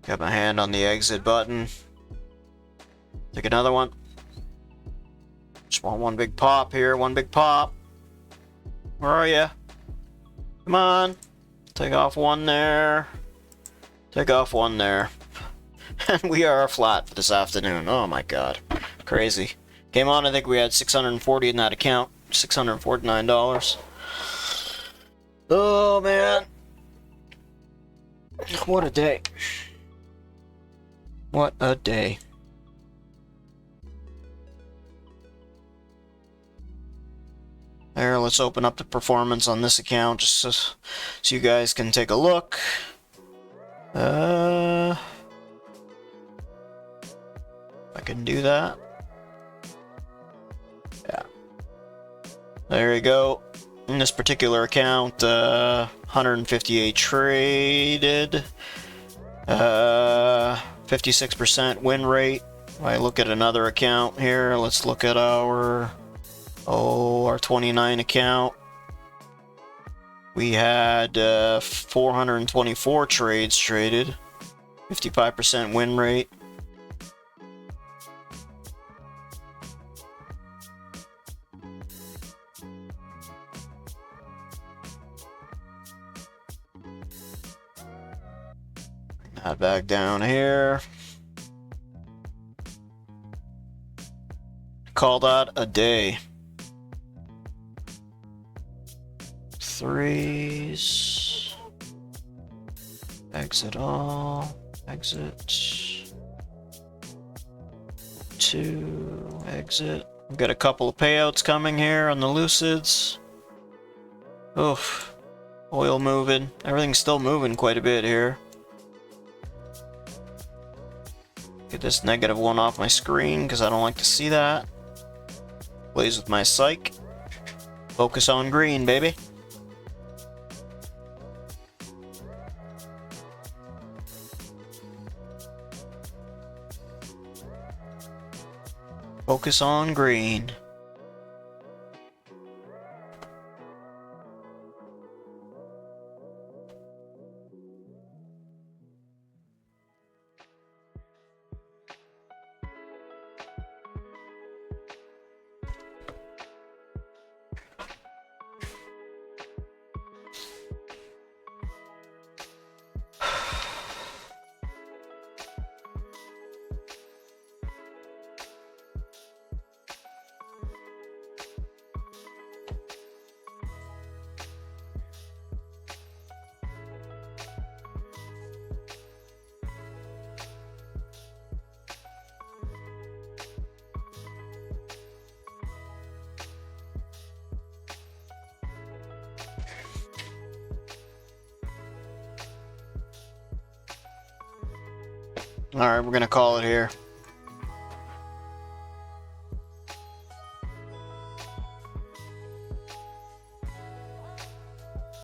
Speaker 1: Got my hand on the exit button. Take another one. Just want one big pop here, one big pop. Where are you? Come on. Take off one there. Take off one there. And we are flat for this afternoon. Oh my god. Crazy. Came on, I think we had 640 in that account. $649. Oh man. What a day. What a day. There, let's open up the performance on this account just so you guys can take a look. I can do that. Yeah. There you go. In this particular account, 158 traded. 56% win rate. If I look at another account here, let's look at our 29 account. We had 424 trades traded, 55% win rate. That back down here. Call that a day. Threes. Exit all. Exit. 2. Exit. We've got a couple of payouts coming here on the Lucids. Oof. Oil moving. Everything's still moving quite a bit here. Get this -1 off my screen because I don't like to see that. Plays with my psych. Focus on green, baby. Focus on green. Alright, we're gonna call it here.